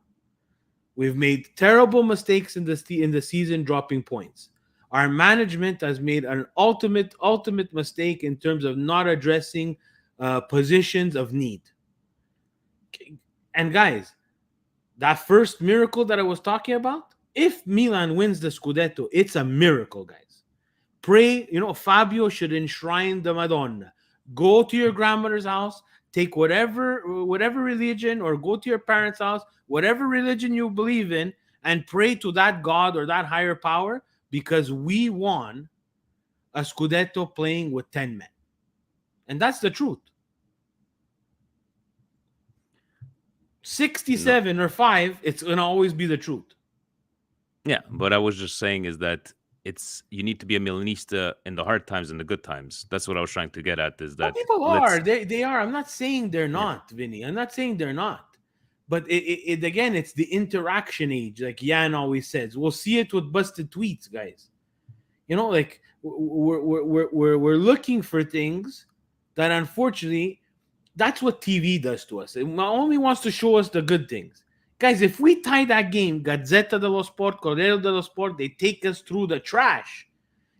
We've made terrible mistakes in the season, dropping points. Our management has made an ultimate mistake in terms of not addressing positions of need. And guys, that first miracle that I was talking about, if Milan wins the Scudetto, it's a miracle, guys. Pray, Fabio should enshrine the Madonna. Go to your grandmother's house, take whatever religion, or go to your parents' house, whatever religion you believe in, and pray to that God or that higher power, because we won a Scudetto playing with 10 men. And that's the truth. 67 or 5, it's going to always be the truth. Yeah, but I was just saying is that you need to be a Milanista in the hard times and the good times. That's what I was trying to get at, is that people are. They are. I'm not saying they're not, Vinny. I'm not saying they're not. But it again, it's the interaction age, like Jan always says. We'll see it with busted tweets, guys. Like we're looking for things that, unfortunately, that's what TV does to us. It only wants to show us the good things. Guys, if we tie that game, Gazzetta dello Sport, Corriere dello Sport, they take us through the trash.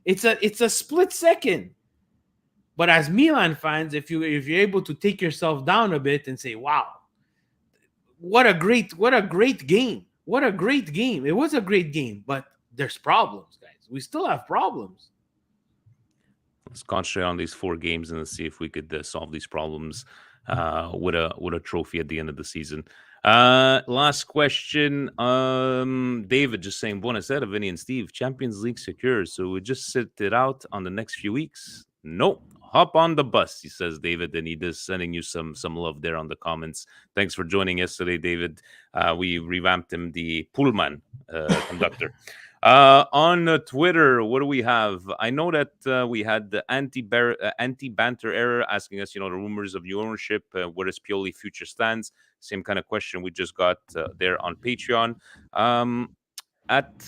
It's a split second. But as Milan fans, if you're able to take yourself down a bit and say, wow, what a great game. What a great game. It was a great game, but there's problems, guys. We still have problems. Let's concentrate on these 4 games and let's see if we could solve these problems with a trophy at the end of the season. Last question. David just saying, Buonasera, Vinny and Steve. Champions League secure, so we just sit it out on the next few weeks? Nope. Hop on the bus, he says, David, and he is sending you some love there on the comments. Thanks for joining yesterday, David. We revamped him the Pullman conductor. On Twitter, what do we have? I know that we had the anti-banter error asking us, the rumors of new ownership, where does Pioli future stands? Same kind of question we just got there on Patreon. At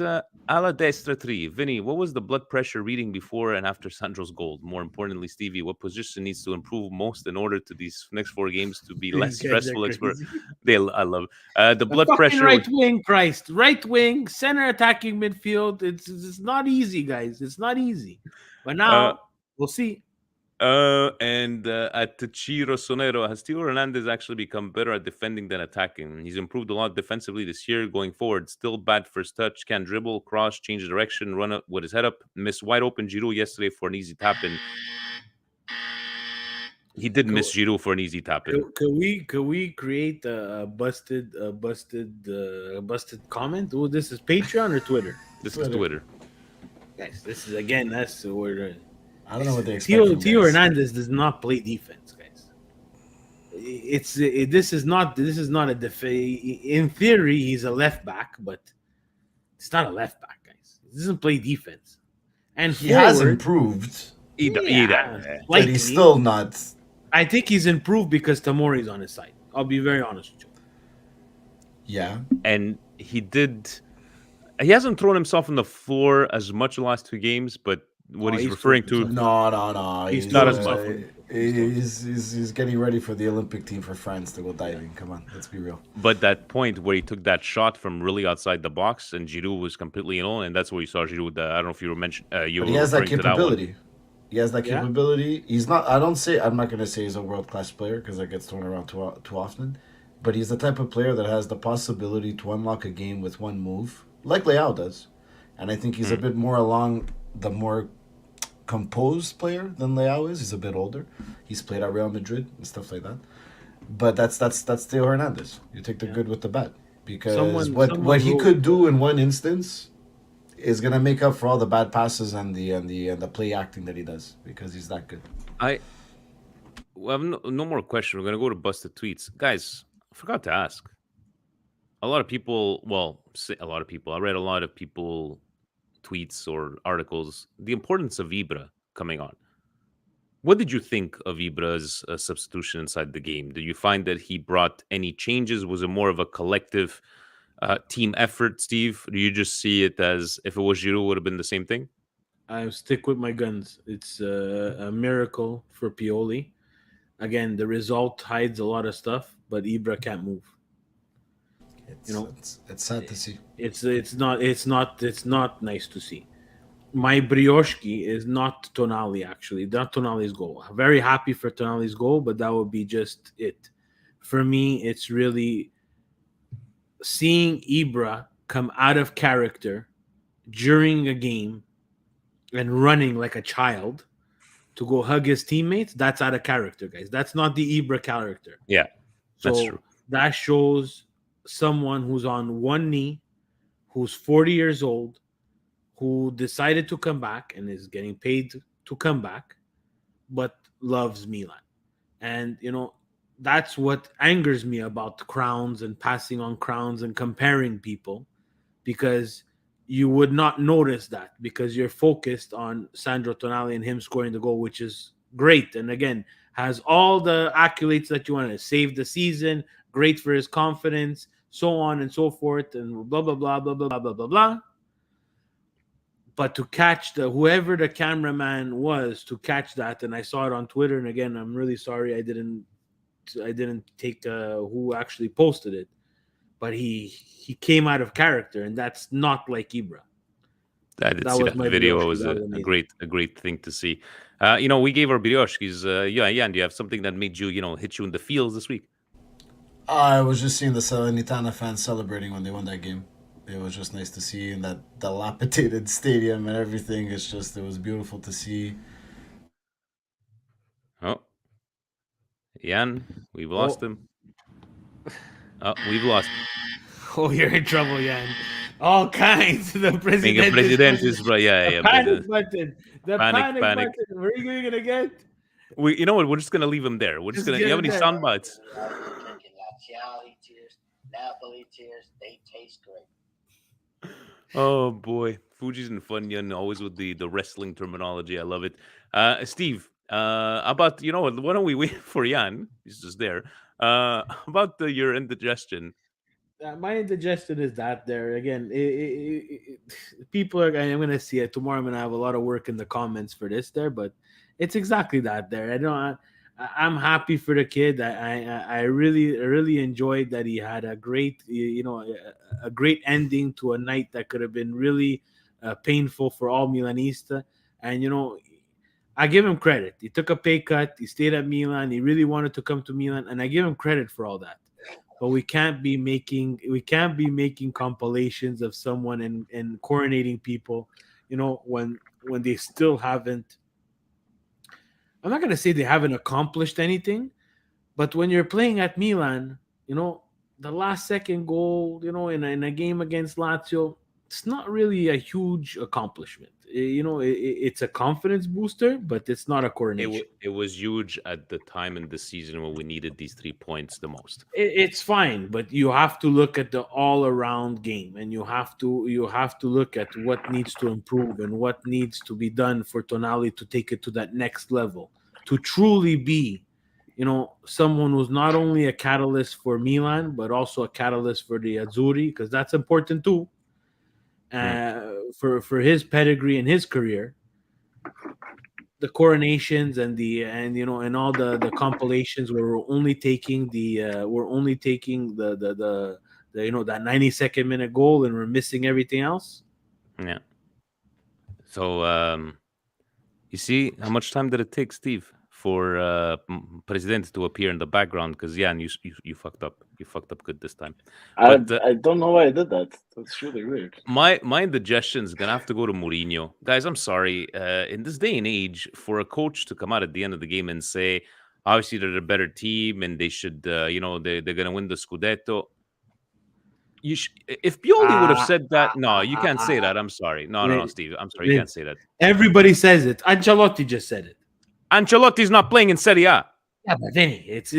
Alla Destra 3, Vinny, what was the blood pressure reading before and after Sandro's goal? More importantly, Stevie, what position needs to improve most in order to these next 4 games to be less stressful? I love the blood pressure. Right wing, Christ. Right wing, center attacking midfield. It's not easy, guys. It's not easy. But now we'll see. And at Chiro Sonero, has Tio Hernandez actually become better at defending than attacking? He's improved a lot defensively this year. Going forward, still bad first touch, can't dribble, cross, change direction, run up with his head up. Missed wide open Giroud yesterday for an easy tap in. He did miss Giroud for an easy tap in. Could we create a busted comment? Oh, this is Patreon or Twitter? This is Twitter. Guys, this is again. That's where. I don't know what they expect. Tio Hernandez does not play defense, guys. This is not a in theory he's a left back, but it's not a left back, guys. He doesn't play defense. And he has improved. But he's still not. I think he's improved because Tamori's on his side. I'll be very honest with you. Yeah. And he hasn't thrown himself on the floor as much the last 2 games, but what he's referring to... No. He's not as much. He's getting ready for the Olympic team for France to go diving. Come on, let's be real. But that point where he took that shot from really outside the box and Giroud was completely alone, and that's where you saw Giroud. I don't know if you were mentioned. You But were he has that referring to that one. capability. He has that Yeah. capability. He's not. I'm not going to say he's a world class player because that gets thrown around too often. But he's the type of player that has the possibility to unlock a game with one move, like Leao does. And I think he's a bit more along the more composed player than Leao is. He's a bit older. He's played at Real Madrid and stuff like that. But that's Theo Hernandez. You take the good with the bad because Someone what he wrote- could do in one instance is gonna make up for all the bad passes and the play acting that he does because he's that good. I have no more question. We're gonna go to busted tweets, guys. I forgot to ask. A lot of people. Well, a lot of people. I read a lot of people tweets or articles. The importance of Ibra coming on. What did you think of Ibra's substitution inside the game? Did you find that he brought any changes? Was it more of a collective team effort, Steve? Or do you just see it as if it was Giroud, would have been the same thing? I stick with my guns. It's a miracle for Pioli. Again, the result hides a lot of stuff, but Ibra can't move. It's sad to see. It's not nice to see. My brioshki is not Tonali, actually. Not Tonali's goal. I'm very happy for Tonali's goal, but that would be just it. For me, it's really seeing Ibra come out of character during a game and running like a child to go hug his teammates. That's out of character, guys. That's not the Ibra character. Yeah, that's So true. that shows someone who's on one knee, who's 40 years old, who decided to come back and is getting paid to come back, but loves Milan. And, that's what angers me about crowns and passing on crowns and comparing people, because you would not notice that because you're focused on Sandro Tonali and him scoring the goal, which is great. And again, has all the accolades that you want to save the season, great for his confidence, so on and so forth, and blah, blah, blah, blah, blah, blah, blah, blah, blah. But to catch whoever the cameraman was to catch that, and I saw it on Twitter, and again, I'm really sorry I didn't take who actually posted it, but he came out of character, and that's not like Ibra. I did That see was that my video. It brioche. was That a, was a amazing. great thing to see. We gave our brioshkis. And do you have something that made you, hit you in the feels this week? I was just seeing the Salernitana fans celebrating when they won that game. It was just nice to see in that dilapidated stadium and everything. It was beautiful to see. Oh, Jan, we've lost him. Oh, we've lost. Oh, you're in trouble, Jan. All kinds. The Being a president president is right. Yeah. panic button. The Panic. panic button. Where are you going to get? You know what? We're just gonna leave him there. We're just Just gonna. get You have him any there. sound bites? Drinking Lazio tears, Napoli tears. They taste great. Oh boy, Fuji's and Funyun always with the wrestling terminology. I love it. Steve, how about why don't we wait for Jan? He's just there. About your indigestion. My indigestion is that there again. People are. I'm going to see it tomorrow. I'm going to have a lot of work in the comments for this there, but it's exactly that there. I'm happy for the kid. I really enjoyed that he had a great, a great ending to a night that could have been really painful for all Milanista. And I give him credit. He took a pay cut. He stayed at Milan. He really wanted to come to Milan, and I give him credit for all that. But we can't be making compilations of someone and coronating people, when they still haven't. I'm not going to say they haven't accomplished anything, but when you're playing at Milan, the last second goal, in a game against Lazio, it's not really a huge accomplishment. It's a confidence booster, but it's not a coronation. It was huge at the time in the season when we needed these 3 points the most. It's fine, but you have to look at the all-around game, and you have to look at what needs to improve and what needs to be done for Tonali to take it to that next level, to truly be, someone who's not only a catalyst for Milan but also a catalyst for the Azzurri, because that's important too. For his pedigree and his career. the coronations and all the compilations where we're only taking the that 90-second minute goal and we're missing everything else. Yeah. So you see, how much time did it take, Steve, for President to appear in the background? Because and you fucked up. You fucked up good this time. But I don't know why I did that. That's really weird. my indigestion is gonna have to go to Mourinho, guys. I'm sorry. In this day and age, for a coach to come out at the end of the game and say, obviously they're a better team and they should, they're gonna win the Scudetto. If Pioli would have said that, no, you can't say that. I'm sorry. No, Steve. I'm sorry. You can't say that. Everybody says it. Ancelotti just said it. Ancelotti's not playing in Serie A. Yeah, but Vinny, it's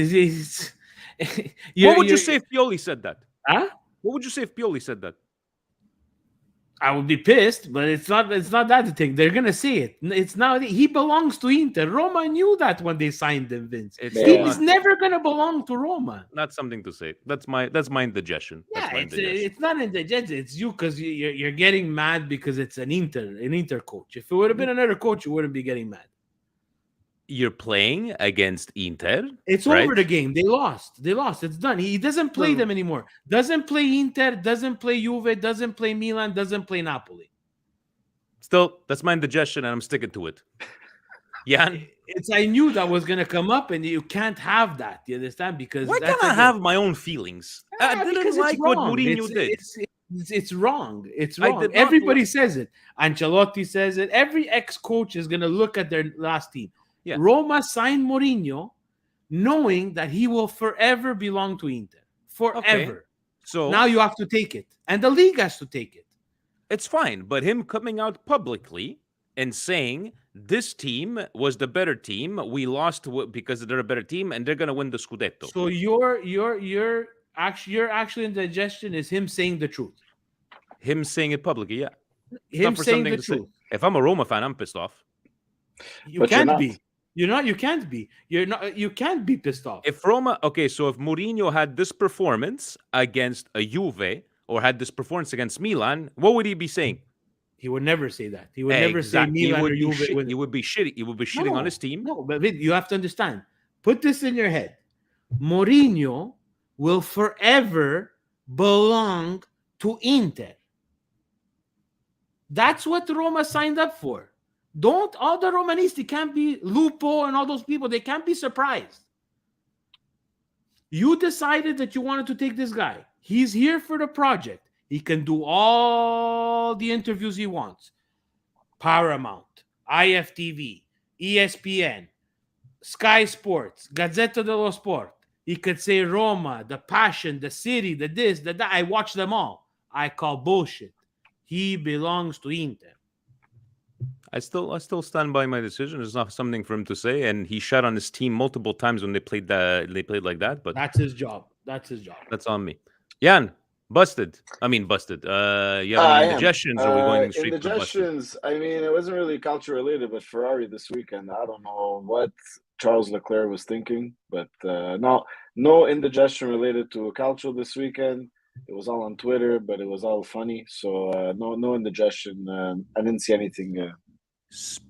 what would you say if Pioli said that? Huh? What would you say if Pioli said that? I would be pissed, but it's not that the thing. They're gonna say it. It's now he belongs to Inter. Roma knew that when they signed him, Vince. He's never gonna belong to Roma. Not something to say. That's my indigestion. Yeah, it's not indigestion. It's you because you're getting mad because it's an Inter coach. If it would have been another coach, you wouldn't be getting mad. You're playing against Inter. It's right? over the game. They lost. It's done. He doesn't play them anymore. Doesn't play Inter, doesn't play Juve, doesn't play Milan, doesn't play Napoli. Still, that's my indigestion and I'm sticking to it. Jan? I knew that was going to come up and you can't have that. You understand? Because why can't I have my own feelings? I didn't like what Mourinho did. It's wrong. It's wrong. Everybody says it. Ancelotti says it. Every ex-coach is going to look at their last team. Yeah. Roma signed Mourinho knowing that he will forever belong to Inter. Forever. Okay. So now you have to take it. And the league has to take it. It's fine. But him coming out publicly and saying this team was the better team, we lost because they're a better team and they're going to win the Scudetto. So your actual indigestion is him saying the truth. Him saying it publicly, yeah. Him saying the truth. Say. If I'm a Roma fan, I'm pissed off. You can't be. You can't be. You can't be pissed off. If Roma, so if Mourinho had this performance against a Juve or had this performance against Milan, what would he be saying? He would never say that. He would never say Milan or Juve. He would be shitty. He would be shitting on his team. No, but you have to understand. Put this in your head. Mourinho will forever belong to Inter. That's what Roma signed up for. All the Romanisti can't be Lupo and all those people. They can't be surprised. You decided that you wanted to take this guy. He's here for the project. He can do all the interviews he wants. Paramount, IFTV, ESPN, Sky Sports, Gazzetta dello Sport. He could say Roma, the passion, the city, the this, the that. I watch them all. I call bullshit. He belongs to Inter. I still stand by my decision. It's not something for him to say, and he shot on his team multiple times when they played like that. But that's his job. That's on me. Jan, busted. You have any indigestions? Or are we going straight to indigestions? I mean, it wasn't really culture related, but Ferrari this weekend. I don't know what Charles Leclerc was thinking, but no indigestion related to culture this weekend. It was all on Twitter, but it was all funny. So no indigestion. I didn't see anything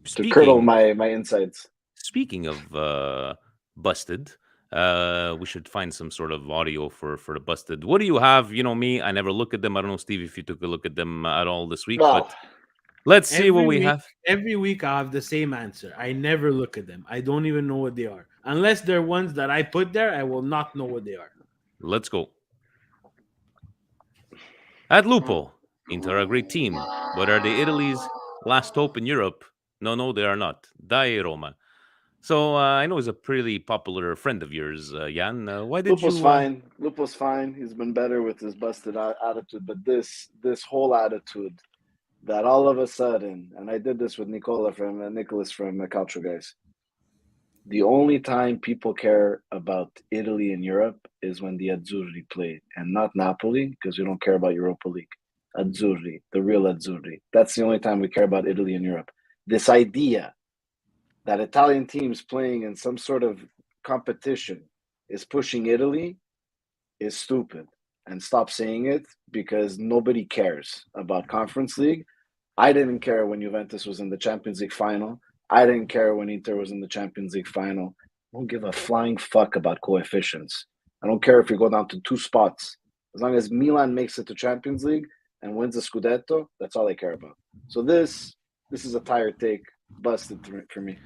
to curdle my insides. Speaking of busted, we should find some sort of audio for the busted. What do you have? You know me, I never look at them. I don't know, Steve, if you took a look at them at all this week, but let's see what we have. Every week I have the same answer. I never look at them. I don't even know what they are. Unless they're ones that I put there, I will not know what they are. Let's go. At Lupo, Inter are a great team, but are they Italy's last hope in Europe? No, they are not. Dai Roma. So I know he's a pretty popular friend of yours, Jan. Why did Lupo's fine. Lupo's fine. He's been better with his busted attitude, but this whole attitude that all of a sudden, and I did this with Nicolas from Calcio Guys. The only time people care about Italy in Europe is when the Azzurri play, and not Napoli, because we don't care about Europa League. Azzurri, the real Azzurri. That's the only time we care about Italy in Europe. This idea that Italian teams playing in some sort of competition is pushing Italy is stupid. And stop saying it, because nobody cares about Conference League. I didn't care when Juventus was in the Champions League final. I didn't care when Inter was in the Champions League final. I don't give a flying fuck about coefficients. I don't care if you go down to 2 spots. As long as Milan makes it to Champions League and wins a Scudetto, that's all I care about. So this is a tired take, busted for me.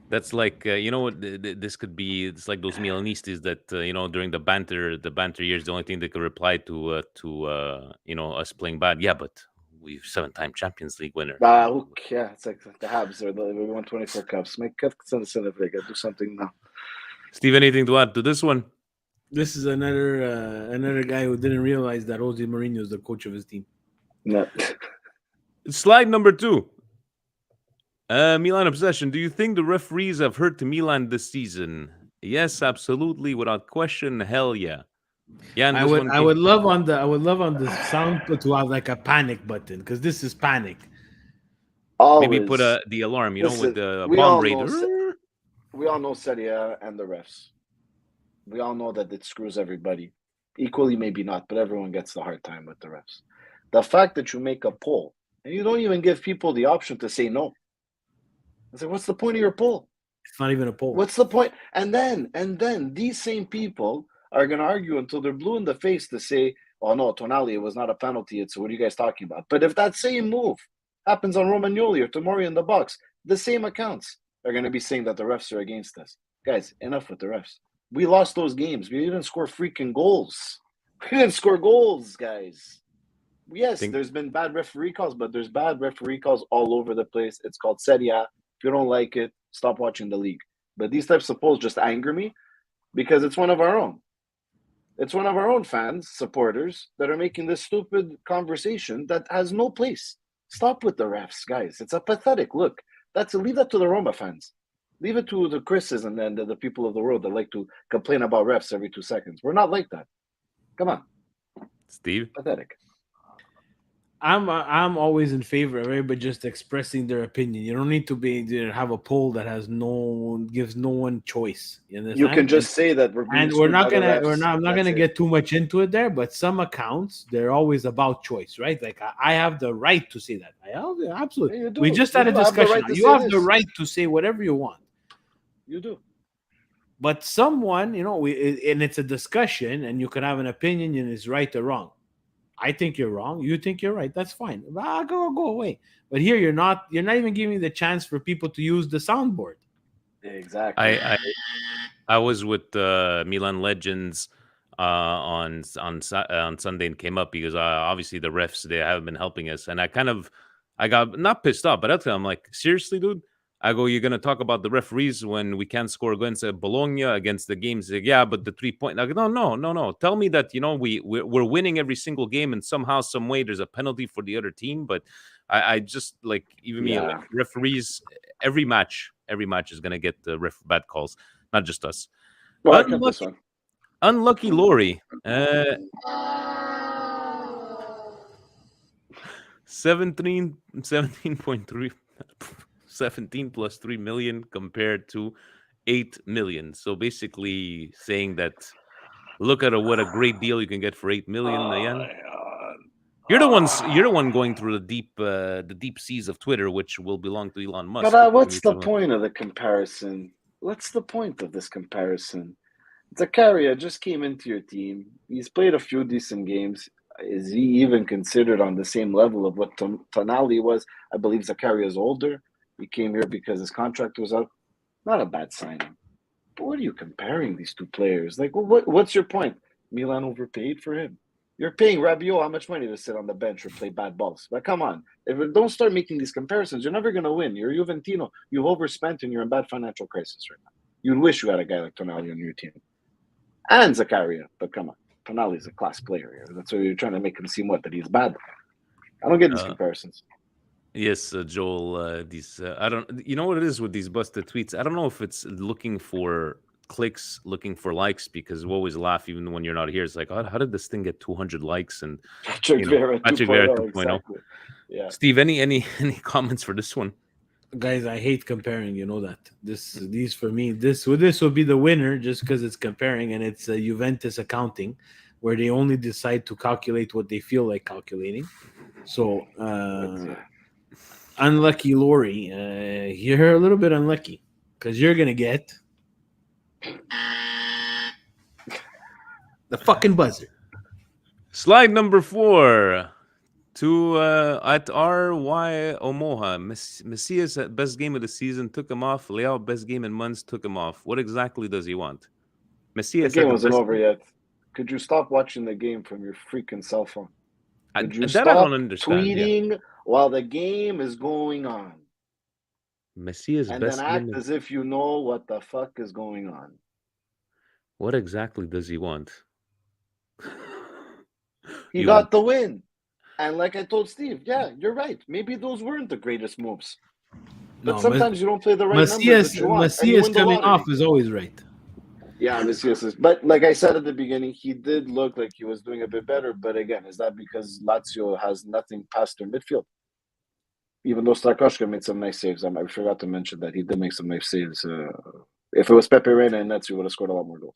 That's like this could be. It's like those Milanistas that during the banter years, the only thing they could reply to us playing bad. Yeah, but we're 7-time Champions League winner. Yeah, it's like the Habs we won 24 cups. Make do something now. Steve, anything to add to this one? This is another guy who didn't realize that Jose Mourinho is the coach of his team. No. Slide number 2. Milan obsession. Do you think the referees have hurt to Milan this season? Yes, absolutely, without question. Hell yeah. Yeah, I would love on the sound to have like a panic button, because this is panic. Always. Maybe put the alarm, with the we bomb all raider. We all know Serie A and the refs. We all know that it screws everybody. Equally, maybe not, but everyone gets the hard time with the refs. The fact that you make a poll and you don't even give people the option to say no. It's like, what's the point of your poll? It's not even a poll. What's the point? And then these same people are going to argue until they're blue in the face to say, oh no, Tonali, it was not a penalty. So what are you guys talking about? But if that same move happens on Romagnoli or Tomori in the box, the same accounts are going to be saying that the refs are against us. Guys, enough with the refs. We lost those games. We didn't score freaking goals. We didn't score goals, guys. Yes, there's been bad referee calls, but there's bad referee calls all over the place. It's called Serie A. If you don't like it, stop watching the league. But these types of polls just anger me because it's one of our own. It's one of our own fans, supporters, that are making this stupid conversation that has no place. Stop with the refs, guys. It's a pathetic look. Leave that to the Roma fans. Leave it to the Chris's and then the people of the world that like to complain about refs every 2 seconds. We're not like that. Come on. Steve? Pathetic. I'm always in favor of everybody just expressing their opinion. You don't need to have a poll that gives no one choice. You understand? You can just say that I'm not gonna get too much into it there, but some accounts, they're always about choice, right? Like I have the right to say that. Absolutely. Yeah, we just had a discussion. You have the right to say whatever you want. You do. But someone, and it's a discussion, and you can have an opinion, and it's right or wrong. I think you're wrong. You think you're right. That's fine. Go away. But here you're not even giving the chance for people to use the soundboard. Exactly. I was with Milan Legends on Sunday and came up because obviously the refs, they haven't been helping us, and I got not pissed off, but I'm like, seriously, dude. I go, you're going to talk about the referees when we can't score against Bologna, against the games. Like, yeah, but the 3-point. Like, no. Tell me that, we're winning every single game and somehow, some way, there's a penalty for the other team. But I just, like, even me, like, referees, every match is going to get the bad calls, not just us. Well, Unlucky Lori. 17.3. 17 plus 3 million compared to 8 million. So basically saying that, look at what a great deal you can get for 8 million. You're the one going through the deep seas of Twitter, which will belong to Elon Musk. But what's the point of the comparison? What's the point of this comparison? Zakaria just came into your team. He's played a few decent games. Is he even considered on the same level of what Tonali was? I believe Zakaria is older. He came here because his contract was up. Not a bad signing. But what are you comparing these two players? Like, what's your point? Milan overpaid for him. You're paying Rabiot how much money to sit on the bench or play bad balls? But come on. Don't start making these comparisons. You're never going to win. You're Juventino. You've overspent and you're in bad financial crisis right now. You'd wish you had a guy like Tonali on your team. And Zakaria. But come on. Tonali's a class player here. That's why you're trying to make him seem that he's bad. I don't get these comparisons. Yes, Joel. These I don't. You know what it is with these busted tweets? I don't know if it's looking for clicks, looking for likes, because we always laugh even when you're not here. It's like, how did this thing get 200 likes? And Patrick Vieira 2.0. Exactly. Yeah. Steve, any comments for this one? Guys, I hate comparing. You know that. These for me, this will be the winner just because it's comparing, and it's Juventus accounting, where they only decide to calculate what they feel like calculating. So. unlucky Lori, you're a little bit unlucky because you're gonna get the fucking buzzer. Slide number 4 to at RY Omoha. Messias best game of the season took him off. Leao best game in months took him off. What exactly does he want? The Messias game had the wasn't best over yet. Could you stop watching the game from your freaking cell phone? Could you that I stop don't understand. tweeting while the game is going on? Messias And best then act game. as if you know what the fuck is going on. What exactly does he want? He You got want- the win. And like I told Steve, yeah, you're right. Maybe those weren't the greatest moves. But No, sometimes you don't play the right numbers Macias, that you want. and you Macias win the coming lottery. off is always right. Yeah, Macias is. But like I said at the beginning, he did look like he was doing a bit better. But again, is that because Lazio has nothing past their midfield? Even though Starkoshka made some nice saves. I forgot to mention that he did make some nice saves. If it was Pepe Reina and Nets, you would have scored a lot more goals.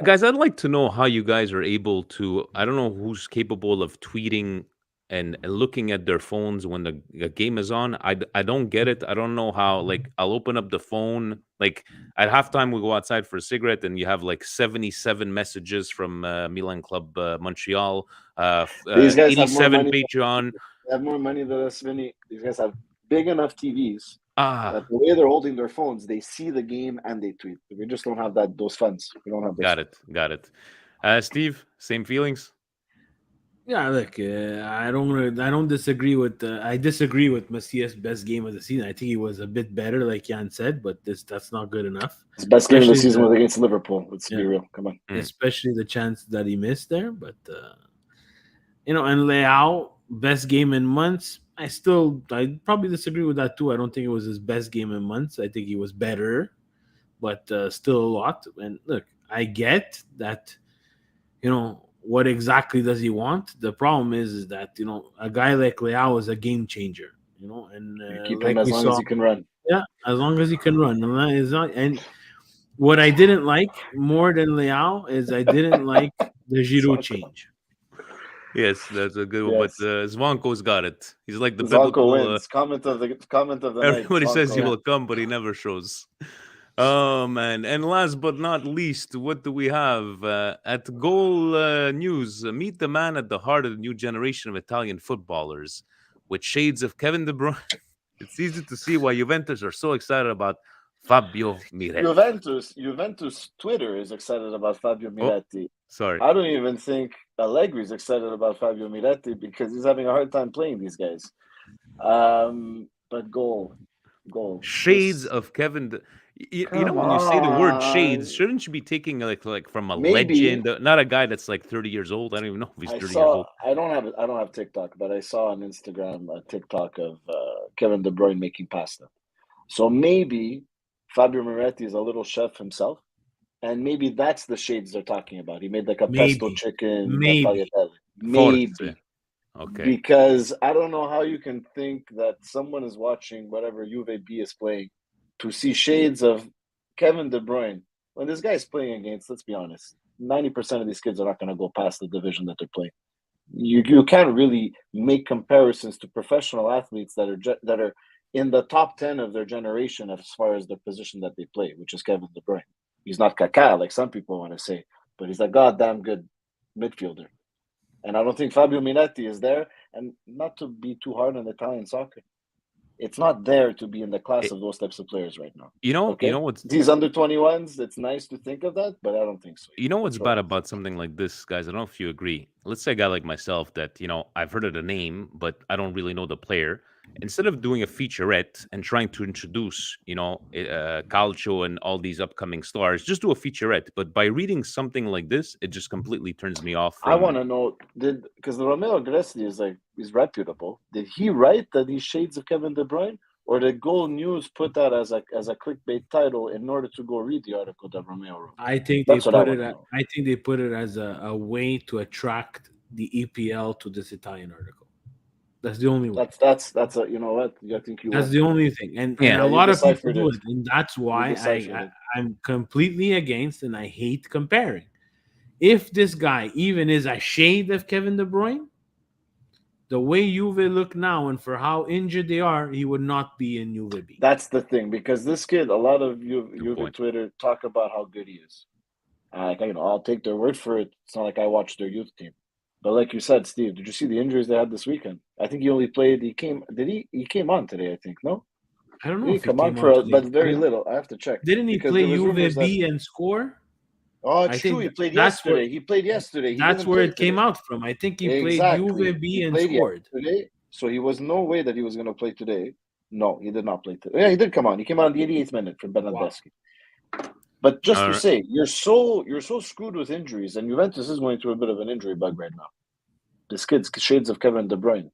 Guys, I'd like to know how you guys are able to. I don't know who's capable of tweeting and looking at their phones when the game is on. I don't get it. I don't know how. Like, I'll open up the phone. Like, at halftime, we go outside for a cigarette, and you have like 77 messages from Milan Club Montreal. These guys have more 87 money. Patreon. They have more money than us, Vinny. These guys have big enough TVs Ah, that the way they're holding their phones, they see the game and they tweet. We just don't have those funds. We don't have those. got it. Steve, same feelings. Yeah, look, I don't disagree with. I disagree with Macias' best game of the season. I think he was a bit better, like Jan said, but that's not good enough. His best game of the Especially season was against Liverpool. Let's be real. Come on. Especially the chance that he missed there, but and Leao, best game in months. I probably disagree with that too. I don't think it was his best game in months. I think he was better, but still a lot. And look, I get that. What exactly does he want? The problem is that a guy like Leao is a game changer. And Keep like him as we long saw, as he can run. yeah, as long as he can run. And what I didn't like more than Leao is I didn't like the Giroud change. Yes, that's a good one. Yes. But Zwanko's got it. He's like the Zonko biblical. wins. Comment of the night. Everybody says he Zonko. will come, but he never shows. Oh man! And last but not least, what do we have at Goal News? Meet the man at the heart of the new generation of Italian footballers, with shades of Kevin De Bruyne. It's easy to see why Juventus are so excited about Fabio Miretti. Juventus Twitter is excited about Fabio Miretti. Sorry, I don't even think Allegri is excited about Fabio Miretti because he's having a hard time playing these guys. But goal. shades of Kevin. You know, when you say the word shades, shouldn't you be taking like from a legend, not a guy that's like 30 years old? I don't even know if he's 30 years old. I don't have TikTok, but I saw on Instagram a TikTok of Kevin De Bruyne making pasta. So maybe Fabio Miretti is a little chef himself, and maybe that's the shades they're talking about. He made like a pesto chicken. Maybe. Okay. Because I don't know how you can think that someone is watching whatever Juve B is playing to see shades of Kevin De Bruyne when this guy is playing against, let's be honest, 90% of these kids are not going to go past the division that they're playing. You can't really make comparisons to professional athletes that are in the top 10 of their generation as far as the position that they play, which is Kevin De Bruyne. He's not Kaká, like some people want to say, but he's a goddamn good midfielder. And I don't think Fabio Miretti is there. And not to be too hard on Italian soccer, it's not there to be in the class of those types of players right now. You know what's these under 21s. It's nice to think of that, but I don't think so. You know what's bad about something like this, guys? I don't know if you agree. Let's say a guy like myself that I've heard of the name, but I don't really know the player. Instead of doing a featurette and trying to introduce, Calcio and all these upcoming stars, just do a featurette. But by reading something like this, it just completely turns me off. I want to know, because the Romeo Gresti is reputable. Did he write that these shades of Kevin De Bruyne, or did Goal News put that as a clickbait title in order to go read the article that Romeo wrote? I think they put it as a way to attract the EPL to this Italian article. That's the only way. That's you know what? I think that's the only thing, and a lot of people do it, and that's why I'm completely against, and I hate comparing. If this guy even is a shade of Kevin De Bruyne, The way Juve look now and for how injured they are, he would not be in Juve B. That's the thing, because this kid, a lot of Juve point. Twitter talk about how good he is. I'll take their word for it. It's not like I watched their youth team. But like you said, Steve, did you see the injuries they had this weekend? I think he only played. He came on today, I think. No, I don't know he if he come on came for, on today. but very little. I have to check. Didn't he because play there was rumors Juve B and score? Oh, I it's true. think He played that's yesterday. where- He played yesterday. He That's didn't where play it came today. out from. I think he played Exactly. Juve B He and played scored. yesterday, so he was no way that he was going to play today. No, he did not play today. Yeah, he did come on. He came on the 88th minute from Bernardeschi. But just All to right. say, you're so screwed with injuries, and Juventus is going through a bit of an injury bug right now. This kid's shades of Kevin De Bruyne.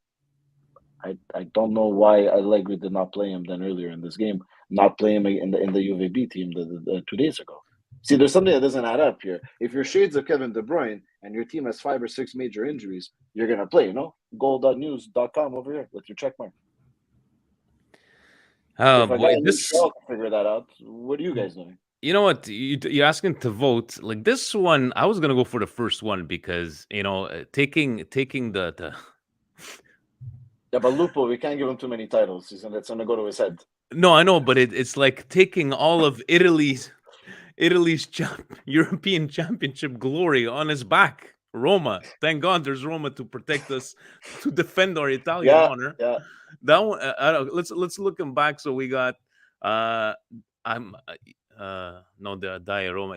I don't know why Allegri did not play him then earlier in this game, not play him in the UVB team 2 days ago. See, there's something that doesn't add up here. If you're shades of Kevin De Bruyne and your team has 5 or 6 major injuries, you're going to play, goal.news.com over here with your check mark. Oh, If a boy. guy like Shaw can figure that out, what are you guys doing? You know what? You're asking to vote. Like this one, I was going to go for the first one because, taking the Yeah, but Lupo, we can't give him too many titles. It's going to go to his head. No, I know, but it's like taking all of Italy's European Championship glory on his back. Roma. Thank God there's Roma to protect us, to defend our Italian honor. Yeah. That one. Let's look him back. So we got. The Roma.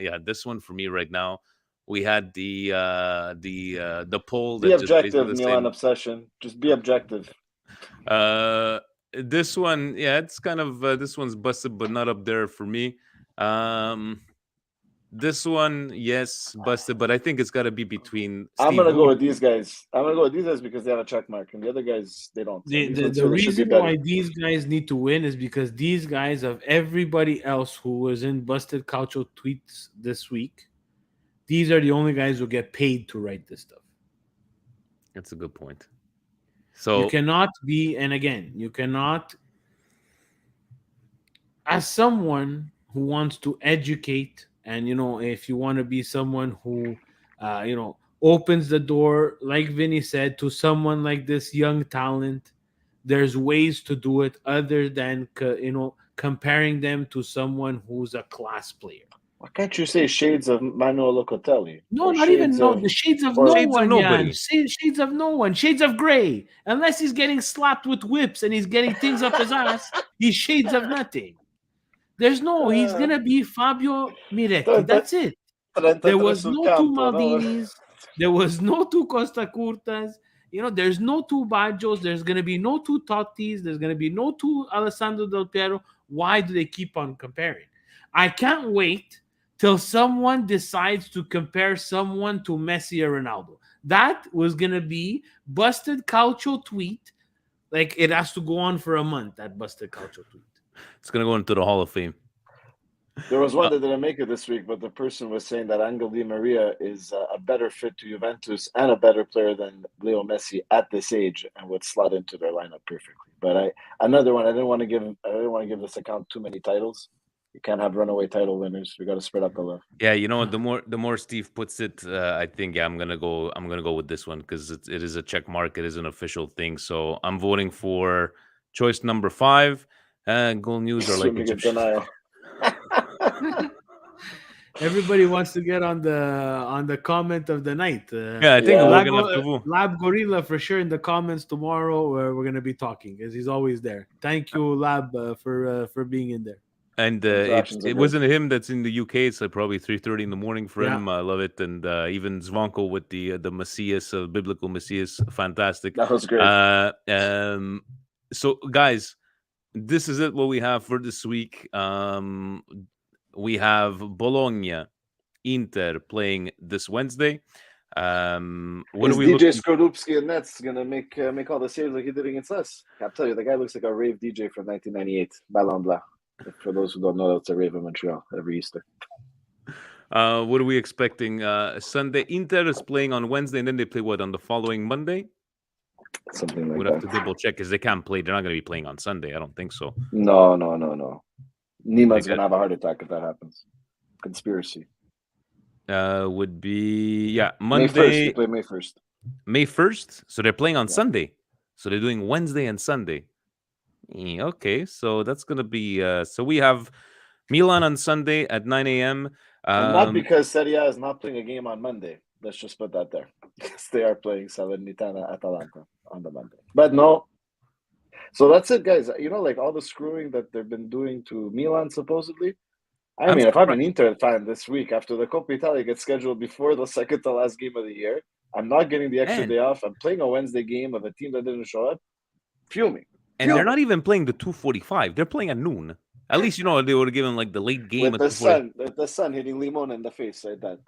Yeah, this one for me right now. We had the poll. Be that just objective, basically Milan said, obsession. Just be objective. This one, yeah, it's kind of this one's busted, but not up there for me. This one, yes, busted, but I think it's got to be between. I'm gonna go with these guys. Because they have a check mark, and the other guys they don't. The reason why these guys need to win is because these guys, of everybody else who was in Busted Calcio tweets this week, these are the only guys who get paid to write this stuff. That's a good point. So you cannot be, and again, you cannot, as someone who wants to educate, and if you want to be someone who, opens the door, like Vinny said, to someone like this young talent, there's ways to do it other than comparing them to someone who's a class player. Why can't you say shades of Manuel Locatelli? No, not even the shades of no one. Nobody. Shades of no one. Shades of gray. Unless he's getting slapped with whips and he's getting things up his ass, he's shades of nothing. He's gonna be Fabio Miretti. That's it. There was no two Maldinis. There was no two Costa Curtas. There's no two Baggios. There's gonna be no two Tottis. There's gonna be no two Alessandro Del Piero. Why do they keep on comparing? I can't wait till someone decides to compare someone to Messi or Ronaldo. That was going to be Busted Calcio tweet. Like, it has to go on for a month, that Busted Calcio tweet. It's going to go into the Hall of Fame. There was one that didn't make it this week, but the person was saying that Angel Di Maria is a better fit to Juventus and a better player than Leo Messi at this age and would slot into their lineup perfectly. But another one, I didn't want to give this account too many titles. You can't have runaway title winners. We got to spread out the love. Yeah, the more Steve puts it, I think I'm gonna go with this one because it is a check mark. It is an official thing. So I'm voting for choice number 5. Goal News are like denial. Everybody wants to get on the comment of the night. I think we're gonna have to Lab Gorilla for sure in the comments tomorrow. Where we're gonna be talking because he's always there. Thank you, Lab, for being in there. And it wasn't him that's in the UK. It's like probably 3:30 in the morning for him. I love it. And even Zvonko with the Messias, biblical Messias, fantastic. That was great. So guys, this is it. What we have for this week. We have Bologna, Inter playing this Wednesday. What is are we DJ Skorupski and Nets gonna make all the saves like he did against us? I tell you, the guy looks like a rave DJ from 1998. Ballon Blanc. For those who don't know, that's a rave in Montreal every Easter. What are we expecting? Sunday, Inter is playing on Wednesday, and then they play on the following Monday? Something like We'd that. have to double check because they can't play. They're not going to be playing on Sunday. I don't think so. No. Nima's gonna have a heart attack if that happens. Conspiracy. Would be Monday. May 1st. They play May 1st. May 1st. So they're playing on Sunday. So they're doing Wednesday and Sunday. Okay, so that's going to be... so we have Milan on Sunday at 9 a.m. And not because Serie A is not playing a game on Monday. Let's just put that there. Because they are playing Salernitana Atalanta on the Monday. But no. So that's it, guys. You know, like all the screwing that they've been doing to Milan, supposedly. I mean, if I'm an Inter fan this week, after the Coppa Italia gets scheduled before the second to last game of the year, I'm not getting the extra day off. I'm playing a Wednesday game of a team that didn't show up. Fuming. And they're not even playing the 2:45. They're playing at noon. At least, you know, they would have given like the late game with the sun hitting Limon in the face like that.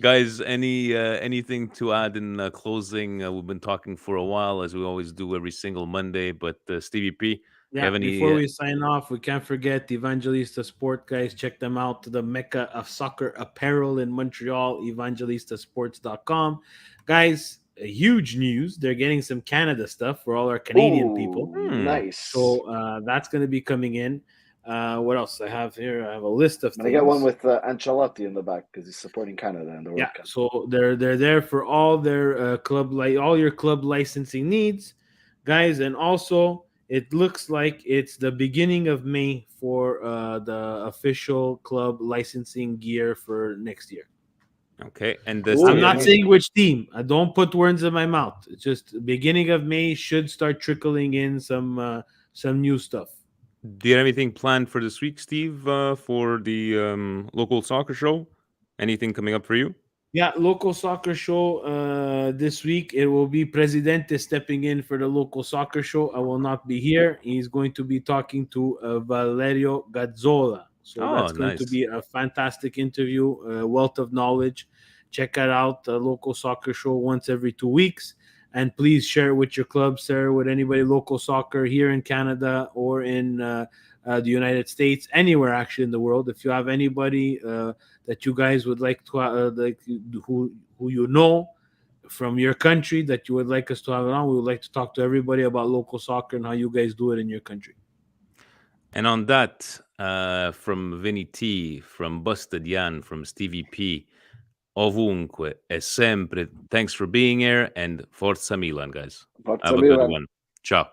Guys, anything to add in closing? We've been talking for a while, as we always do every single Monday. But Stevie P, yeah. Before we sign off, we can't forget Evangelista Sport, guys. Check them out. The Mecca of soccer apparel in Montreal, evangelistasports.com. Guys, huge news. They're getting some Canada stuff for all our Canadian people. Nice. So that's going to be coming in. What else I have here? I have a list of things. I got one with Ancelotti in the back because he's supporting Canada in the World Cup. So they're there for all their all your club licensing needs, guys. And also, it looks like it's the beginning of May for the official club licensing gear for next year. Okay, and I'm not saying which team. I don't put words in my mouth. It's just beginning of May should start trickling in some new stuff. Do you have anything planned for this week, Steve, for the local soccer show? Anything coming up for you? Yeah, local soccer show this week. It will be Presidente stepping in for the local soccer show. I will not be here. He's going to be talking to Valerio Gazzola. So that's going to be a fantastic interview, a wealth of knowledge. Check it out, the local soccer show once every 2 weeks. And please share it with your club, share it with anybody local soccer here in Canada or in the United States, anywhere actually in the world. If you have anybody that you guys would like to who you know from your country that you would like us to have on, we would like to talk to everybody about local soccer and how you guys do it in your country. And on that, from Vinny T, from Busted Jan, from Stevie P, ovunque e sempre, thanks for being here, and Forza Milan, guys. Forza Have a Milan. good one. Ciao.